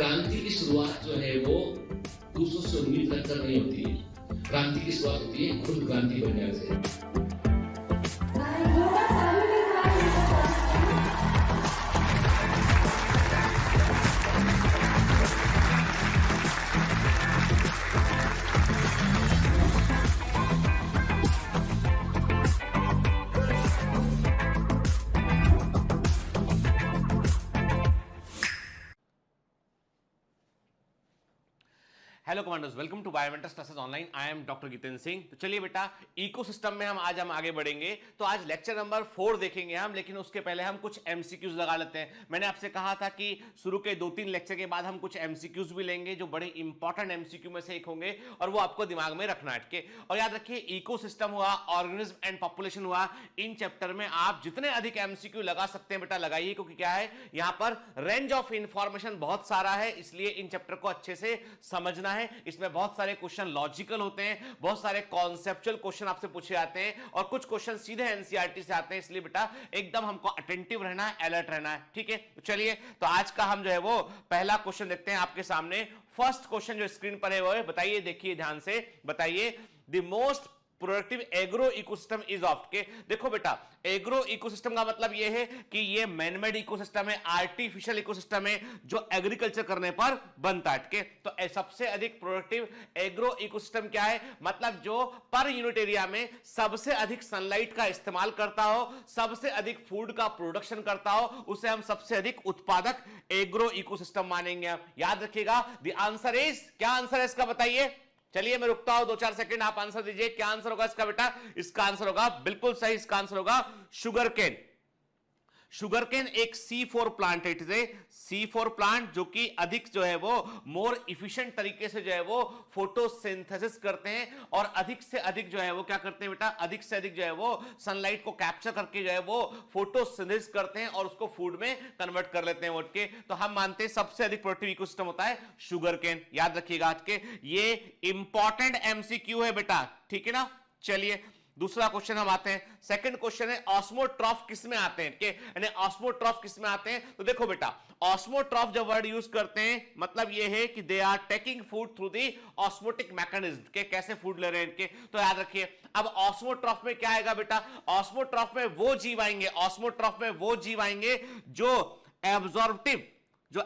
क्रांति की शुरुआत जो है वो दूसरों से उम्मीद रखकर नहीं होती है। क्रांति की शुरुआत होती है खुद क्रांति बनने से। Hello commanders, welcome to Biomentors classes online. I am doctor Jitendra Singh. तो चलिए बेटा, इकोसिस्टम में आज हम आगे बढ़ेंगे। तो आज लेक्चर नंबर 4 देखेंगे हम, लेकिन उसके पहले हम कुछ एमसीक्यूज लगा लेते हैं। मैंने आपसे कहा था कि शुरू के 2-3 लेक्चर के बाद हम कुछ एमसीक्यूज भी लेंगे जो बड़े इंपॉर्टेंट एमसीक्यू में से एक होंगे और वो आपको दिमाग में रखना है। और याद रखिए, इकोसिस्टम हुआ, ऑर्गेनिज्म एंड पॉपुलेशन हुआ, इन चैप्टर में आप जितने अधिक एमसीक्यू लगा सकते हैं बेटा लगाइए, क्योंकि क्या है, यहां पर रेंज ऑफ इंफॉर्मेशन बहुत सारा है, इसलिए इन चैप्टर को अच्छे से समझना है। इसमें बहुत सारे क्वेश्चन लॉजिकल होते हैं, बहुत सारे कॉन्सेप्चुअल क्वेश्चन आपसे पूछे जाते हैं और कुछ क्वेश्चन सीधे एनसीईआरटी से आते हैं, इसलिए बेटा एकदम हमको अटेंटिव रहना है, अलर्ट रहना है। ठीक है, तो चलिए, तो आज का हम जो है वो पहला क्वेश्चन देखते हैं आपके सामने। फर्स्ट क्वेश्चन जो स्क्रीन पर है वो है, बताइए, देखिए ध्यान से बताइए, the most productive agro ecosystem is of के। देखो बेटा, एग्रो इकोसिस्टम का मतलब यह है कि ये मैनमेड इकोसिस्टम है, आर्टिफिशियल इकोसिस्टम है जो एग्रीकल्चर करने पर बनता है। तो सबसे अधिक प्रोडक्टिव एग्रो इकोसिस्टम क्या है, मतलब जो पर यूनिट एरिया में सबसे अधिक सनलाइट का इस्तेमाल करता हो, सबसे अधिक फूड का प्रोडक्शन करता हो, उसे हम सबसे अधिक उत्पादक एग्रो इकोसिस्टम मानेंगे। याद रखिएगा, द आंसर इज, क्या आंसर है इसका बताइए। चलिए मैं रुकता हूं 2-4 सेकंड, आप आंसर दीजिए, क्या आंसर होगा इसका बेटा। इसका आंसर होगा बिल्कुल सही, इसका आंसर होगा शुगर केन। शुगर केन एक C4 प्लांट है, C4 प्लांट जो कि अधिक जो है वो मोर इफिशिएंट तरीके से जो है वो फोटोसिंथेसिस करते हैं और अधिक से अधिक जो है वो क्या करते हैं बेटा, अधिक से अधिक जो है वो सनलाइट को कैप्चर करके जो है वो फोटोसिंथेसिस करते हैं और उसको फूड में कन्वर्ट कर लेते हैं उठ के। तो हम मानते हैं सबसे अधिक प्रोडक्टिव इकोसिस्टम होता है शुगर केन। याद रखिएगा आज के, ये इंपॉर्टेंट एमसीक्यू है बेटा, ठीक है ना। चलिए दूसरा क्वेश्चन हम आते हैं। सेकंड क्वेश्चन है, ऑस्मोट्रॉफ किस में आते हैं, यानी ऑस्मोट्रॉफ किस में आते हैं। तो देखो बेटा, ऑस्मोट्रॉफ जब वर्ड यूज करते हैं मतलब ये है कि they are taking food through the osmotic mechanism, के कैसे फूड ले रहे हैं इनके। तो याद रखिए, अब ऑस्मोट्रॉफ में क्या आएगा बेटा, ऑस्मोट्रॉफ में वो जीव आएंगे, ऑस्मोट्रॉफ में वो जीव आएंगे जो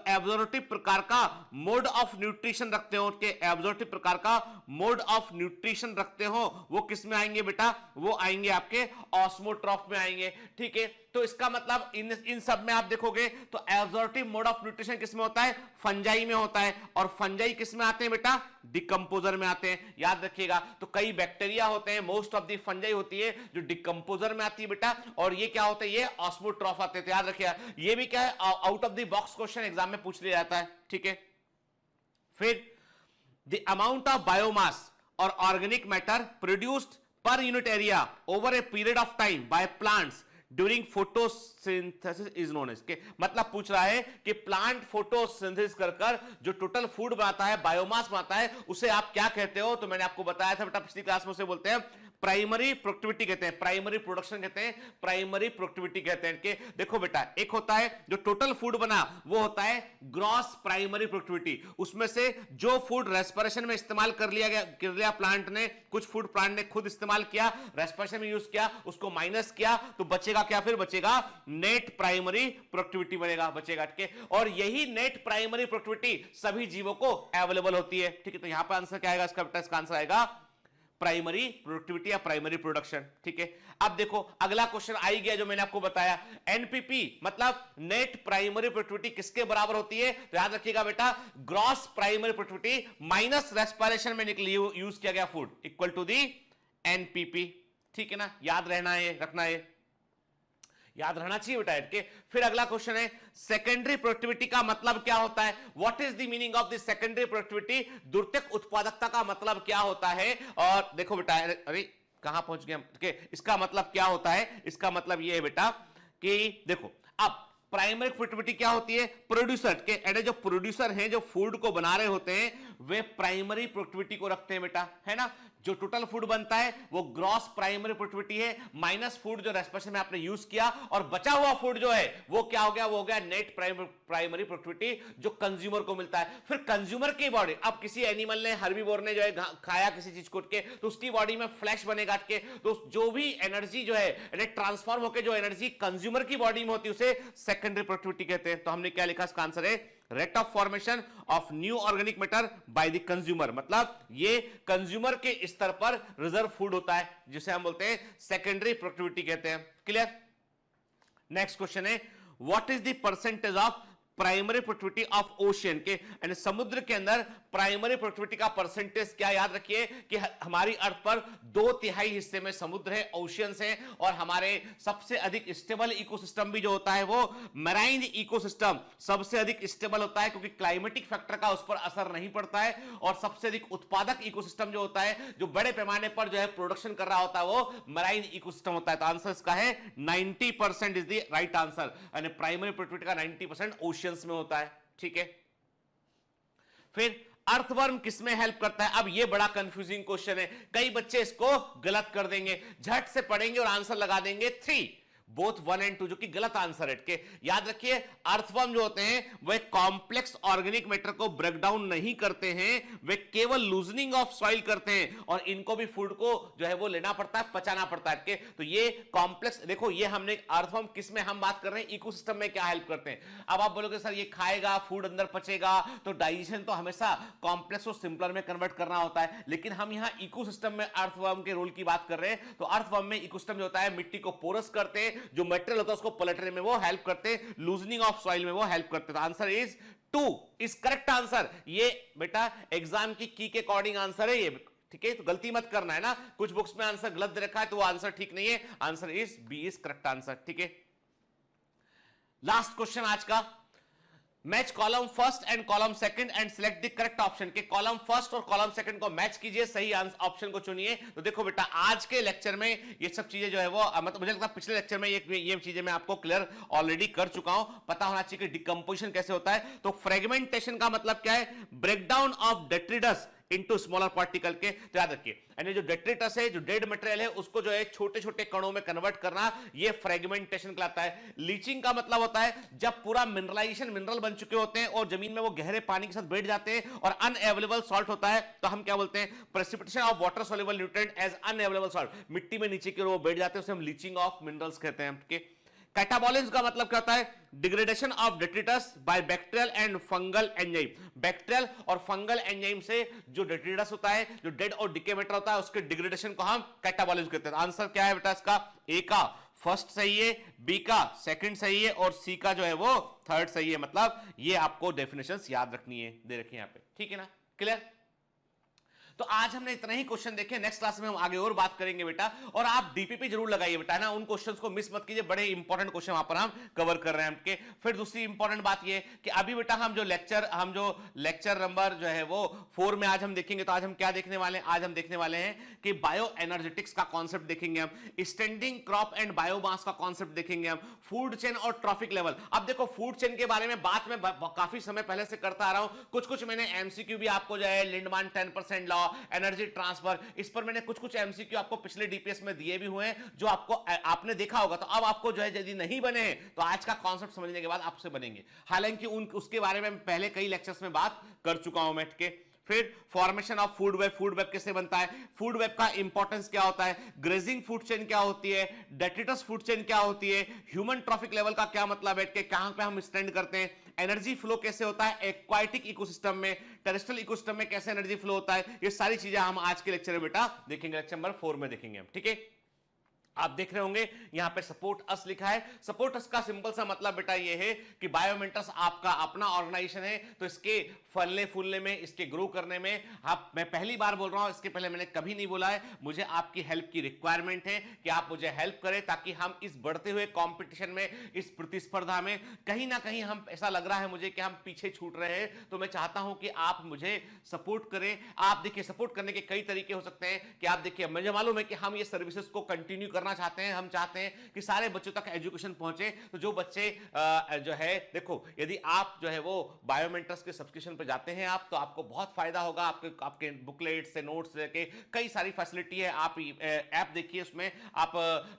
एब्जॉर्प्टिव प्रकार का मोड ऑफ न्यूट्रिशन रखते हो, के एब्जॉर्प्टिव प्रकार का मोड ऑफ न्यूट्रिशन रखते हो, वो किस में आएंगे बेटा, वो आएंगे आपके ऑस्मोट्रॉफ में आएंगे। ठीक है, तो इसका मतलब इन सब में आप देखोगे तो एब्जॉर्प्टिव मोड ऑफ न्यूट्रिशन किस में होता है, फंजाई में होता है, और फंजाई किस में आते हैं बेटा, डिकम्पोजर में आते हैं। याद रखिएगा, तो कई बैक्टीरिया होते हैं, मोस्ट ऑफ द फंजाई होती है जो डिकम्पोजर में आती है बेटा, और ये क्या होता है, ये ऑस्मोट्रॉफ आते हैं। तो याद रखिएगा, ये भी क्या है, out of the box question exam में पूछ लिया जाता है। ठीक है, फिर द अमाउंट ऑफ बायोमास और organic matter produced per unit area over a period of time by plants during photosynthesis is known as, के मतलब पूछ रहा है कि प्लांट फोटोसिंथेसिस कर जो टोटल फूड बनाता है, बायोमास बनाता है, उसे आप क्या कहते हो। तो मैंने आपको बताया था बेटा पिछली क्लास में, उसे बोलते हैं प्राइमरी प्रोडक्टिविटी कहते हैं, प्राइमरी प्रोडक्शन कहते हैं, प्राइमरी प्रोडक्टिविटी कहते हैं। कि देखो बेटा, एक होता है जो टोटल फूड बना वो होता है ग्रॉस प्राइमरी प्रोडक्टिविटी, उसमें से जो फूड रेस्पिरेशन में इस्तेमाल कर लिया प्लांट ने, कुछ फूड प्लांट ने खुद इस्तेमाल किया, रेस्पिरेशन में यूज किया, उसको माइनस किया, तो बचेगा क्या, फिर बचेगा नेट प्राइमरी प्रोडक्टिविटी बनेगा, बचेगा। ठीक है, और यही नेट प्राइमरी प्रोडक्टिविटी सभी जीवों को अवेलेबल होती है। ठीक है, तो यहां पर आंसर क्या आएगा इसका बेटा, इसका आंसर आएगा प्राइमरी प्रोडक्टिविटी या प्राइमरी प्रोडक्शन। ठीक है, अब देखो अगला क्वेश्चन आ ही गया जो मैंने आपको बताया, एनपीपी मतलब नेट प्राइमरी प्रोडक्टिविटी किसके बराबर होती है। तो याद रखिएगा बेटा, gross primary productivity minus respiration में यूज किया गया food equal to the NPP. ठीक है ना, याद रहना है, रखना है, याद रहना चाहिए बेटा के। फिर अगला क्वेश्चन है, सेकेंडरी प्रोडक्टिविटी का मतलब क्या होता है, what is the meaning of the secondary productivity, द्वितीयक उत्पादकता का मतलब क्या होता है। और देखो बेटा, अरे कहां पहुंच गया, इसका मतलब क्या होता है, इसका मतलब यह है बेटा कि देखो, अब प्राइमरी प्रोडक्टिविटी क्या होती है, प्रोड्यूसर के जो प्रोड्यूसर हैं जो फूड को बना रहे होते हैं वे प्राइमरी प्रोडक्टिविटी को रखते हैं बेटा, है ना। जो टोटल फूड बनता है वो ग्रॉस प्राइमरी प्रोडक्टिविटी है, माइनस फूड जो रेस्पिरेशन में आपने यूज किया, और बचा हुआ फूड जो है वो क्या हो गया, वो हो गया नेट प्राइमरी प्रोडक्टिविटी जो कंज्यूमर को मिलता है। फिर कंज्यूमर की बॉडी, अब किसी एनिमल ने, हर्बीवोर ने जो है खाया किसी चीज को के, तो उसकी बॉडी में फ्लैश बनेगा के, तो जो भी एनर्जी जो है ट्रांसफॉर्म होकर जो एनर्जी कंज्यूमर की बॉडी में होती है उसे सेकेंडरी प्रोडक्टिविटी कहते हैं। तो हमने क्या लिखा, इसका आंसर है rate of formation of new organic matter by the consumer, मतलब ये कंज्यूमर के स्तर पर रिजर्व फूड होता है जिसे हम बोलते हैं सेकेंडरी प्रोडक्टिविटी कहते हैं। क्लियर। नेक्स्ट क्वेश्चन है what is the percentage of primary productivity of ocean के, यानी समुद्र के अंदर प्राइमरी प्रोडक्टिविटी का परसेंटेज क्या। याद रखिए कि हमारी अर्थ पर 2/3 हिस्से में समुद्र है, ओशियंस है, और हमारे सबसे अधिक स्टेबल इकोसिस्टम भी जो होता है वो मैराइन इकोसिस्टम सबसे अधिक स्टेबल होता है, क्योंकि क्लाइमेटिक फैक्टर का उस पर असर नहीं पड़ता है, और सबसे अधिक उत्पादक इकोसिस्टम जो होता है, जो बड़े पैमाने पर जो है प्रोडक्शन कर रहा होता है, वो मैराइन इकोसिस्टम होता है। तो आंसर इसका है 90% इज द राइट आंसर, यानी प्राइमरी प्रोडक्टिविटी का 90% ओशियंस में होता है। ठीक है। फिर अर्थवर्म किसमें हेल्प करता है, अब ये बड़ा कंफ्यूजिंग क्वेश्चन है, कई बच्चे इसको गलत कर देंगे, झट से पढ़ेंगे और आंसर लगा देंगे 3 बोथ 1 और 2, जो कि गलत आंसर है। याद रखिए अर्थवर्म जो होते हैं वो एक कॉम्प्लेक्स ऑर्गेनिक मैटर को ब्रेक डाउन नहीं करते हैं, वे केवल लूजनिंग ऑफ सॉइल करते हैं, और इनको भी फूड को जो है वो लेना पड़ता है, पचाना पड़ता है। तो ये कॉम्प्लेक्स, देखो ये हमने अर्थवर्म किसमें हम बात कर रहे हैं, इकोसिस्टम में क्या हेल्प करते हैं। अब आप बोलोगे सर ये खाएगा, फूड अंदर पचेगा, तो डाइजेशन तो हमेशा कॉम्प्लेक्स को सिंपलर में कन्वर्ट करना होता है, लेकिन हम यहां इकोसिस्टम में अर्थवर्म के रोल की बात कर रहे हैं। तो अर्थवर्म में इकोसिस्टम जो होता है मिट्टी को पोरस करते हैं, जो मटेरियल होता है उसको पलटने में वो हेल्प करते हैं, लूजनिंग ऑफ सॉइल में वो हेल्प करते हैं। Answer is 2 is correct answer. ये बेटा एग्जाम की के अकॉर्डिंग आंसर है ये, ठीक है, तो गलती मत करना है ना, कुछ बुक्स में आंसर गलत दे रखा है तो वो आंसर ठीक नहीं है, answer is B is correct answer. ठीक है। लास्ट क्वेश्चन आज का, match column first and column second and select the correct option, के कॉलम फर्स्ट और कॉलम सेकंड को मैच कीजिए, सही ऑप्शन को चुनिए। तो देखो बेटा आज के लेक्चर में ये सब चीजें जो है वो मतलब मुझे लगता है पिछले लेक्चर में ये चीजें मैं आपको क्लियर ऑलरेडी कर चुका हूं, पता होना चाहिए कि डिकम्पोजिशन कैसे होता है। तो फ्रेगमेंटेशन का मतलब क्या है, breakdown of detritus into smaller particle के। तो याद रखिए यानी जो डेट्रिटस है, जो डेड मटेरियल है, उसको जो है छोटे छोटे कणों में कन्वर्ट करना, ये फ्रेगमेंटेशन कहलाता है। लीचिंग का मतलब होता है जब पूरा मिनरलाइजेशन, मिनरल बन चुके होते हैं और जमीन में वो गहरे पानी के साथ बैठ जाते हैं और अनअवेलेबल सॉल्ट होता है, तो हम क्या बोलते हैं, precipitation of water soluble nutrient as unavailable salt, मिट्टी में नीचे की ओर वो बैठ जाते हैं, उसे हम लीचिंग ऑफ मिनरल्स कहते हैं। कैटाबॉलिज्म का मतलब क्या होता है, degradation of detritus bye bacterial and fungal enzyme, bacterial और फंगल एंजाइम से जो डेट्रिटस होता है, जो डेड और डिके मैटर होता है, उसके डिग्रेडेशन को हम कैटाबॉलिज्म कहते हैं। आंसर क्या है बेटा इसका, ए का फर्स्ट सही है, बी का सेकंड सही है, और सी का जो है वो थर्ड सही है। मतलब ये आपको डेफिनेशंस याद रखनी है, दे रखी है यहाँ पे, ठीक है ना, क्लियर। तो आज हमने इतना ही क्वेश्चन देखे, नेक्स्ट क्लास में हम आगे और बात करेंगे बेटा, और आप डीपीपी जरूर लगाइए बेटा ना, उन क्वेश्चंस को मिस मत कीजिए, बड़े इंपॉर्टेंट क्वेश्चन वहां पर हम कवर कर रहे हैं आपके। फिर दूसरी इंपॉर्टेंट बात ये कि अभी बेटा हम जो लेक्चर नंबर जो है वो 4 में आज हम देखेंगे, तो आज हम क्या देखने वाले हैं, आज हम देखने वाले हैं कि बायो एनर्जेटिक्स का कॉन्सेप्ट देखेंगे हम, स्टैंडिंग क्रॉप एंड बायोमास का कॉन्सेप्ट देखेंगे हम, फूड चेन और ट्रॉफिक लेवल। अब देखो फूड चेन के बारे में बात मैं काफी समय पहले से करता आ रहा हूं, कुछ मैंने एमसीक्यू भी आपको जो है लिंडमान 10% लॉ, एनर्जी ट्रांसफर, इस पर मैंने कुछ एमसीक्यू आपको पिछले डीपीएस में दिए भी हुए हैं, जो आपने देखा होगा। तो अब आपको जो है यदि नहीं बने तो आज का कॉन्सेप्ट समझने के बाद आपसे बनेंगे, हालांकि उसके बारे में पहले कई लेक्चर्स में बात कर चुका हूं मैं। फिर फॉर्मेशन ऑफ फूड वेब कैसे बनता है, फूड वेब का इंपॉर्टेंस क्या होता है, ग्रेजिंग फूड चेन क्या होती है, डेट्रिटस फूड चेन क्या होती है, ह्यूमन ट्रॉफिक लेवल का क्या मतलब है, कहां पे हम स्टैंड करते हैं, एनर्जी फ्लो कैसे होता है एक्वाटिक इकोसिस्टम में, टेरेस्ट्रियल इकोसिस्टम में कैसे एनर्जी फ्लो होता है, ये सारी चीजें हम आज के लेक्चर में बेटा देखेंगे, लेक्चर नंबर 4 में देखेंगे हम, ठीक है। आप देख रहे होंगे यहां पे सपोर्ट अस लिखा है, सपोर्ट अस का सिंपल सा मतलब बेटा ये है कि बायोमेंटस आपका अपना ऑर्गेनाइजेशन है, तो इसके फलने फूलने में, इसके ग्रो करने में मैं पहली बार बोल रहा हूं, इसके पहले मैंने कभी नहीं बोला है, मुझे आपकी हेल्प की रिक्वायरमेंट है कि आप मुझे हेल्प करें, ताकि हम इस बढ़ते हुए कंपटीशन में, इस प्रतिस्पर्धा में कहीं ना कहीं हम, ऐसा लग रहा है मुझे कि हम पीछे छूट रहे हैं, तो मैं चाहता हूं कि आप मुझे सपोर्ट करें। आप देखिए सपोर्ट करने के कई तरीके हो सकते हैं, कि आप देखिए मुझे मालूम है कि हम ये सर्विसेज को कंटिन्यू करना करना चाहते हैं, हम चाहते हैं कि सारे बच्चों तक एजुकेशन पहुंचे। तो जो बच्चे जो है देखो, यदि आप जो है वो बायोमेंटर्स के सब्सक्रिप्शन पर जाते हैं आप, तो आपको बहुत फायदा होगा। आपके बुकलेट से नोट्स लेके कई सारी फैसिलिटी है। आप ऐप देखिए, उसमें आप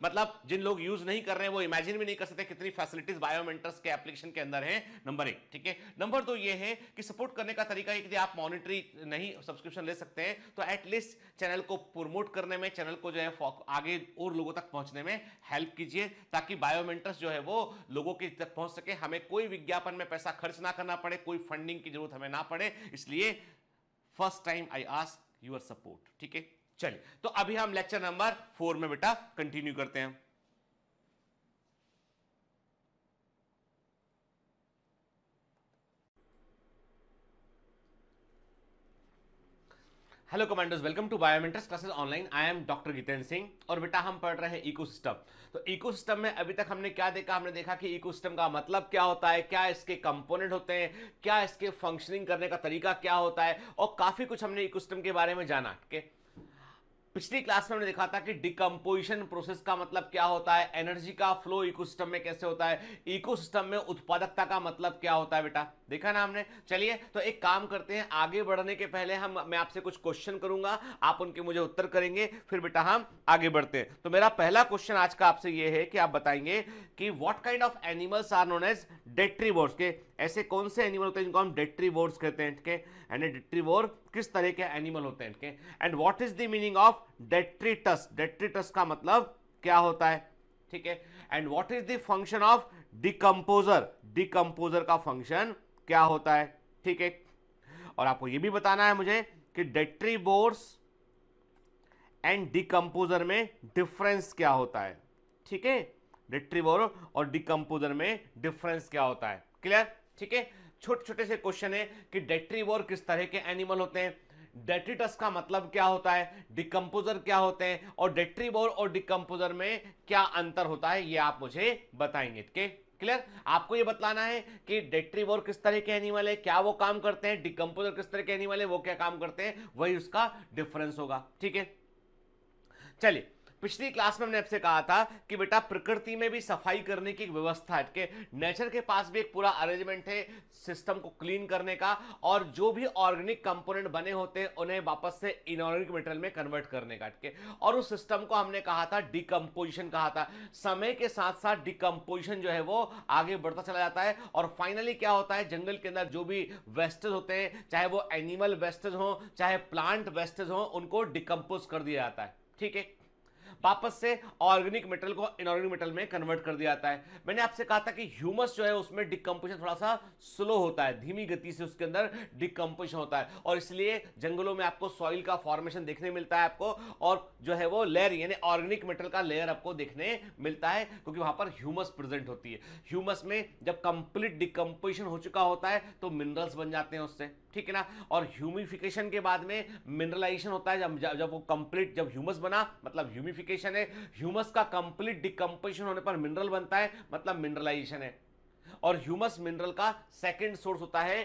मतलब जिन लोग यूज नहीं कर रहे हैं वो इमेजिन भी नहीं कर सकते कितनी फैसिलिटीज बायोमेंटर्स के एप्लीकेशन के अंदर है। नंबर 1, ठीक है। नंबर 2 ये है कि सपोर्ट करने का तरीका है कि आप मॉनिटरी नहीं सब्सक्रिप्शन ले सकते हैं तो एटलीस्ट चैनल को प्रमोट करने में, चैनल को जो है आगे और लोगों तक पहुंचने में हेल्प कीजिए, ताकि बायोमेंटर्स जो है वो लोगों के तक पहुंच सके। हमें कोई विज्ञापन में पैसा खर्च ना करना पड़े, कोई फंडिंग की जरूरत हमें ना पड़े। इसलिए first time I ask your support, ठीक है। चलिए, तो अभी हम लेक्चर नंबर 4 में बेटा कंटिन्यू करते हैं। Hello commanders, welcome to Biomentors classes online. I am doctor Jitendra Singh और बेटा हम पढ़ रहे हैं इकोसिस्टम। तो इकोसिस्टम में अभी तक हमने क्या देखा? हमने देखा कि इकोसिस्टम का मतलब क्या होता है, क्या इसके कंपोनेंट होते हैं, क्या इसके फंक्शनिंग करने का तरीका क्या होता है, और काफी कुछ हमने इकोसिस्टम के बारे में जाना। ठीक है, पिछली क्लास में हमने देखा था कि डिकम्पोजिशन प्रोसेस का मतलब क्या होता है, एनर्जी का फ्लो इकोसिस्टम में कैसे होता है, इकोसिस्टम में उत्पादकता का मतलब क्या होता है। बेटा देखा ना हमने। चलिए, तो एक काम करते हैं, आगे बढ़ने के पहले मैं आपसे कुछ क्वेश्चन करूंगा, आप उनके मुझे उत्तर करेंगे, फिर बेटा हम आगे बढ़ते हैं। तो मेरा पहला क्वेश्चन आज का आपसे ये है कि आप बताएंगे कि what kind of animals are known as detritivores. के ऐसे कौन से एनिमल होते हैं जिनको हम डेट्रीवोर्स कहते हैं। ठीक है, एंड डेट्रीवोर किस तरह के एनिमल होते हैं। ठीक है, and what is the meaning of detritus. Detritus का मतलब क्या होता है। ठीक है, and what is the function of decomposer. Decomposer का फंक्शन क्या होता है। ठीक है, और आपको यह भी बताना है मुझे कि डेट्रीवोर्स एंड डिकम्पोजर में डिफरेंस क्या होता है। ठीक है, डेट्रीवोर और डिकम्पोजर में डिफरेंस क्या होता है। क्लियर। ठीक है, छोटे छोटे से क्वेश्चन है कि डेट्रीवोर किस तरह के एनिमल होते हैं, डेट्रिटस का मतलब क्या होता है, डिकम्पोजर क्या होते हैं, और डेट्रीवोर और डिकम्पोजर में क्या अंतर होता है, ये आप मुझे बताएंगे। ठीक है, क्लियर। आपको ये बतलाना है कि डेट्रीवोर किस तरह के एनिमल है, क्या वो काम करते हैं, डिकम्पोजर किस तरह के एनिमल है, वो क्या काम करते हैं, वही उसका डिफरेंस होगा। ठीक है, चलिए, पिछली क्लास में हमने आपसे कहा था कि बेटा प्रकृति में भी सफाई करने की एक व्यवस्था है। कि नेचर के पास भी एक पूरा अरेंजमेंट है सिस्टम को क्लीन करने का, और जो भी ऑर्गेनिक कंपोनेंट बने होते हैं उन्हें वापस से इनऑर्गेनिक मटेरियल में कन्वर्ट करने का। और उस सिस्टम को हमने कहा था डिकम्पोजिशन कहा था। समय के साथ साथ डिकम्पोजिशन जो है वो आगे बढ़ता चला जाता है, और फाइनली क्या होता है, जंगल के अंदर जो भी वेस्टेज होते हैं, चाहे वो एनिमल वेस्टेज हो चाहे प्लांट वेस्टेज हो, उनको डिकम्पोज कर दिया जाता है। ठीक है, वापस से ऑर्गेनिक मेटल को इनऑर्गेनिक मेटल में कन्वर्ट कर दिया जाता है। मैंने आपसे कहा था कि ह्यूमस जो है उसमें डिकम्पोजिशन थोड़ा सा स्लो होता है, धीमी गति से उसके अंदर डिकम्पोजिशन होता है, और इसलिए जंगलों में आपको सॉइल का फॉर्मेशन देखने मिलता है आपको, और जो है वो लेयर यानी ऑर्गेनिक मेटल का लेयर आपको देखने मिलता है, क्योंकि वहां पर ह्यूमस प्रेजेंट होती है। ह्यूमस में जब कंप्लीट डिकम्पोजिशन हो चुका होता है तो मिनरल्स बन जाते हैं उससे। ठीक है ना, और ह्यूमिफिकेशन के बाद में मिनरलाइजेशन होता है। जब वो कंप्लीट, जब ह्यूमस बना मतलब ह्यूमिफिकेशन है, ह्यूमस का कंप्लीट डिकम्पोजिशन होने पर मिनरल बनता है, मतलब मिनरलाइजेशन है। और ह्यूमस मिनरल का सेकंड सोर्स होता है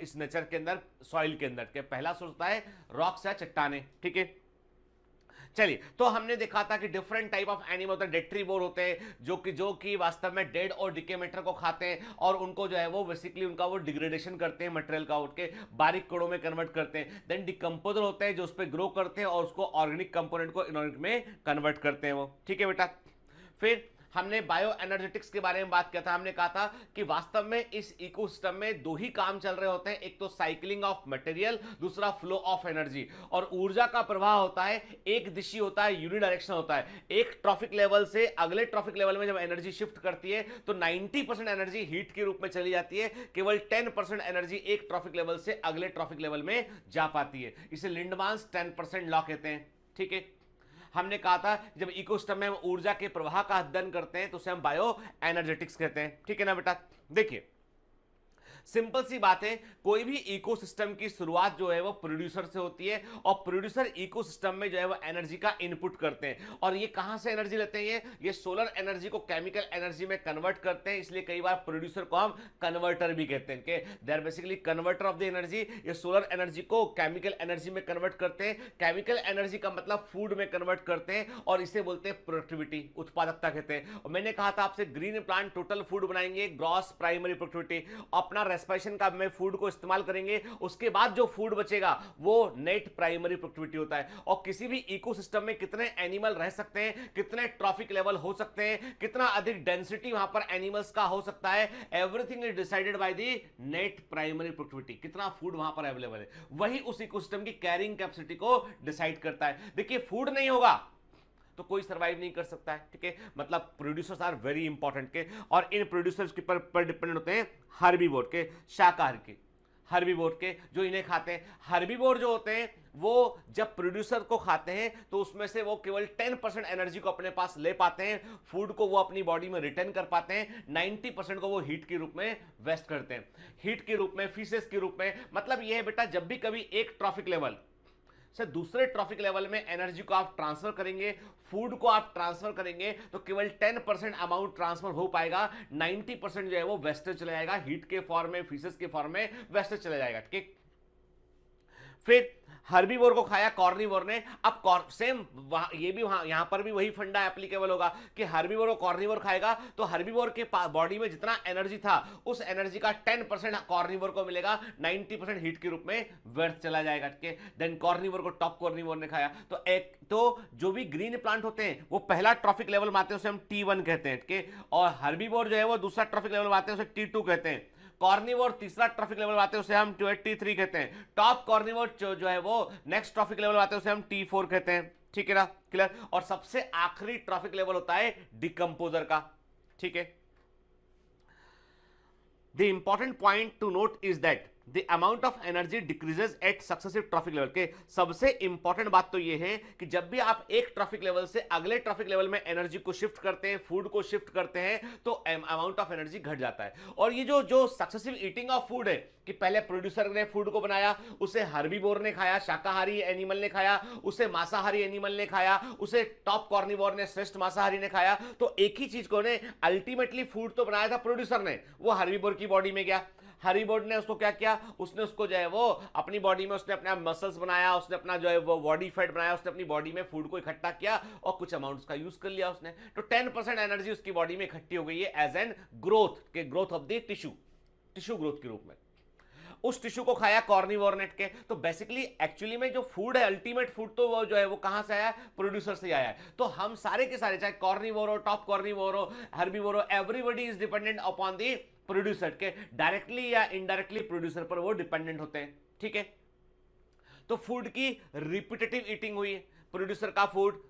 इस नेचर के अंदर, सॉइल के अंदर के पहला सोर्स होता है रॉक्स या चट्टाने। ठीक है, चलिए, तो हमने देखा था कि डिफरेंट टाइप ऑफ एनिमल होते हैं। डेट्रीवोर होते हैं जो कि वास्तव में डेड और डिके मैटर को खाते हैं, और उनको जो है वो बेसिकली उनका वो डिग्रेडेशन करते हैं, मटेरियल का उठ के बारीक कणों में कन्वर्ट करते हैं। देन डिकम्पोजर होते हैं जो उस पर ग्रो करते हैं और उसको ऑर्गेनिक कंपोनेंट को इनऑर्गेनिक में कन्वर्ट करते हैं वो। ठीक है बेटा, फिर हमने बायो एनर्जेटिक्स के बारे में बात किया था। हमने कहा था कि वास्तव में इस इकोसिस्टम में दो ही काम चल रहे होते हैं, एक तो साइकिलिंग ऑफ मटेरियल, दूसरा फ्लो ऑफ एनर्जी। और ऊर्जा का प्रवाह होता है एक दिशी होता है, यूनिडायरेक्शनल होता है। एक ट्रॉफिक लेवल से अगले ट्रॉफिक लेवल में जब एनर्जी शिफ्ट करती है तो 90% एनर्जी हीट के रूप में चली जाती है, केवल 10% एनर्जी एक ट्रॉफिक लेवल से अगले ट्रॉफिक लेवल में जा पाती है। इसे लिंडमांस 10% लॉ कहते हैं। ठीक है, हमने कहा था जब इकोसिस्टम में हम ऊर्जा के प्रवाह का अध्ययन करते हैं तो उसे हम बायो एनर्जेटिक्स कहते हैं। ठीक है ना बेटा। देखिए, सिंपल सी बात है, कोई भी इकोसिस्टम की शुरुआत जो है वो प्रोड्यूसर से होती है और प्रोड्यूसर इकोसिस्टम में जो है वो एनर्जी का इनपुट करते हैं। और ये कहां से एनर्जी लेते हैं? ये सोलर एनर्जी को केमिकल एनर्जी में कन्वर्ट करते हैं, इसलिए कई बार प्रोड्यूसर को हम कन्वर्टर भी कहते हैं कि they are basically converter of the energy. ये सोलर एनर्जी को केमिकल एनर्जी में कन्वर्ट करते हैं, केमिकल एनर्जी का मतलब फूड में कन्वर्ट करते हैं और इसे बोलते हैं प्रोडक्टिविटी, उत्पादकता कहते हैं। और मैंने कहा था आपसे ग्रीन प्लांट टोटल फूड बनाएंगे, ग्रॉस प्राइमरी प्रोडक्टिविटी, अपना रेस्पिरेशन का में फूड को इस्तेमाल करेंगे, उसके बाद जो फूड बचेगा वो नेट प्राइमरी प्रोडक्टिविटी होता है। और किसी भी इकोसिस्टम में कितने एनिमल रह सकते हैं, कितने ट्रॉफिक लेवल हो सकते हैं, कितना अधिक डेंसिटी वहां पर एनिमल्स का हो सकता है, everything is decided by the net primary productivity, कितना फूड वहां पर अवेलेबल है, वही उस इकोसिस्टम की कैरिंग कैपेसिटी को डिसाइड करता है। देखिए फूड नहीं होगा तो कोई सर्वाइव नहीं कर सकता है, ठीक है। मतलब प्रोड्यूसर्स आर वेरी इंपॉर्टेंट के, और इन प्रोड्यूसर्स के पर डिपेंडेंट होते हैं हर्बीवोर के, शाकाहारी के, हर्बीवोर के जो इन्हें खाते हैं। हर्बीवोर जो होते हैं वो जब प्रोड्यूसर को खाते हैं तो उसमें से वो केवल 10% एनर्जी को अपने पास ले पाते हैं, फूड को वो अपनी बॉडी में रिटर्न कर पाते हैं, 90% को वो हीट के रूप में वेस्ट करते हैं, हीट के रूप में, फीसेस के रूप में। मतलब ये है बेटा, जब भी कभी एक ट्रॉफिक लेवल से दूसरे ट्रॉफिक लेवल में एनर्जी को आप ट्रांसफर करेंगे, फूड को आप ट्रांसफर करेंगे, तो केवल 10% अमाउंट ट्रांसफर हो पाएगा, 90% जो है वो वेस्टेज चला जाएगा, हीट के फॉर्म में, फीसेस के फॉर्म में वेस्टेज चला जाएगा, ठीक। फिर हर्बीवोर को खाया कॉर्निवोर ने। अब सेम ये भी वहां यहां पर भी वही फंडा एप्लीकेबल होगा कि हर्बीवोर और कॉर्निवोर खाएगा तो हर्बीवोर के बॉडी में जितना एनर्जी था उस एनर्जी का 10% कॉर्निवोर को मिलेगा, 90% हीट के रूप में व्यर्थ चला जाएगा, ठीक है। देन कॉर्निवोर को टॉप कॉर्निवोर ने खाया। तो जो भी ग्रीन प्लांट होते हैं वो पहला ट्रॉफिक लेवल में आते हैं, उसे हम T1 कहते हैं, ठीक है। और हर्बीवोर जो है वो दूसरा ट्रॉफिक लेवल में आते हैं, उसे T2 कहते हैं। कॉर्निवोर तीसरा ट्रॉफिक लेवल आते हैं, उसे हम T3 कहते हैं। टॉप कॉर्निवोर जो है वो नेक्स्ट ट्रॉफिक लेवल आते हैं, उसे हम T4 कहते हैं, ठीक है ना, क्लियर। और सबसे आखिरी ट्रॉफिक लेवल होता है डिकम्पोजर का, ठीक है। The important point two note is that the amount of energy decreases at successive trophic level के सबसे इंपॉर्टेंट बात तो ये है कि जब भी आप एक ट्रॉफिक लेवल से अगले ट्रॉफिक लेवल में एनर्जी को शिफ्ट करते हैं, फूड को शिफ्ट करते हैं, तो अमाउंट ऑफ एनर्जी घट जाता है। और ये जो सक्सेसिव ईटिंग ऑफ फूड है कि पहले प्रोड्यूसर ने फूड को बनाया, उसे हर्बीवोर ने खाया, शाकाहारी एनिमल ने खाया, उसे मांसाहारी एनिमल ने खाया, उसे टॉप कॉर्निवोर ने, श्रेष्ठ मांसाहारी ने खाया, तो एक ही चीज को ने अल्टीमेटली फूड तो बनाया था प्रोड्यूसर ने, वो हर्बीवोर की बॉडी में गया। हर्बीवोर ने उसको क्या किया, उसने उसको जो है वो अपनी बॉडी में उसने अपना मसल्स बनाया, उसने अपना जो है वो बॉडी फैट बनाया, उसने अपनी बॉडी में फूड को इकट्ठा किया और कुछ अमाउंट का यूज कर लिया उसने, तो 10% एनर्जी उसकी बॉडी में इकट्ठी हो गई है as an growth of the tissue growth के रूप में। उस टिश्यू को खाया कॉर्निवोर ने के। तो बेसिकली एक्चुअली में जो फूड है, अल्टीमेट फूड तो वो जो है वो कहां से आया, प्रोड्यूसर से आया है। तो हम सारे के सारे, चाहे कॉर्निवोर हो, टॉप कॉर्निवोर हो, हर्बीवोर हो, everybody is dependent upon the producer के, डायरेक्टली या इनडायरेक्टली प्रोड्यूसर पर वो डिपेंडेंट होते हैं, ठीक है। तो फूड की रिपीटेटिव ईटिंग हुई है, प्रोड्यूसर का फूड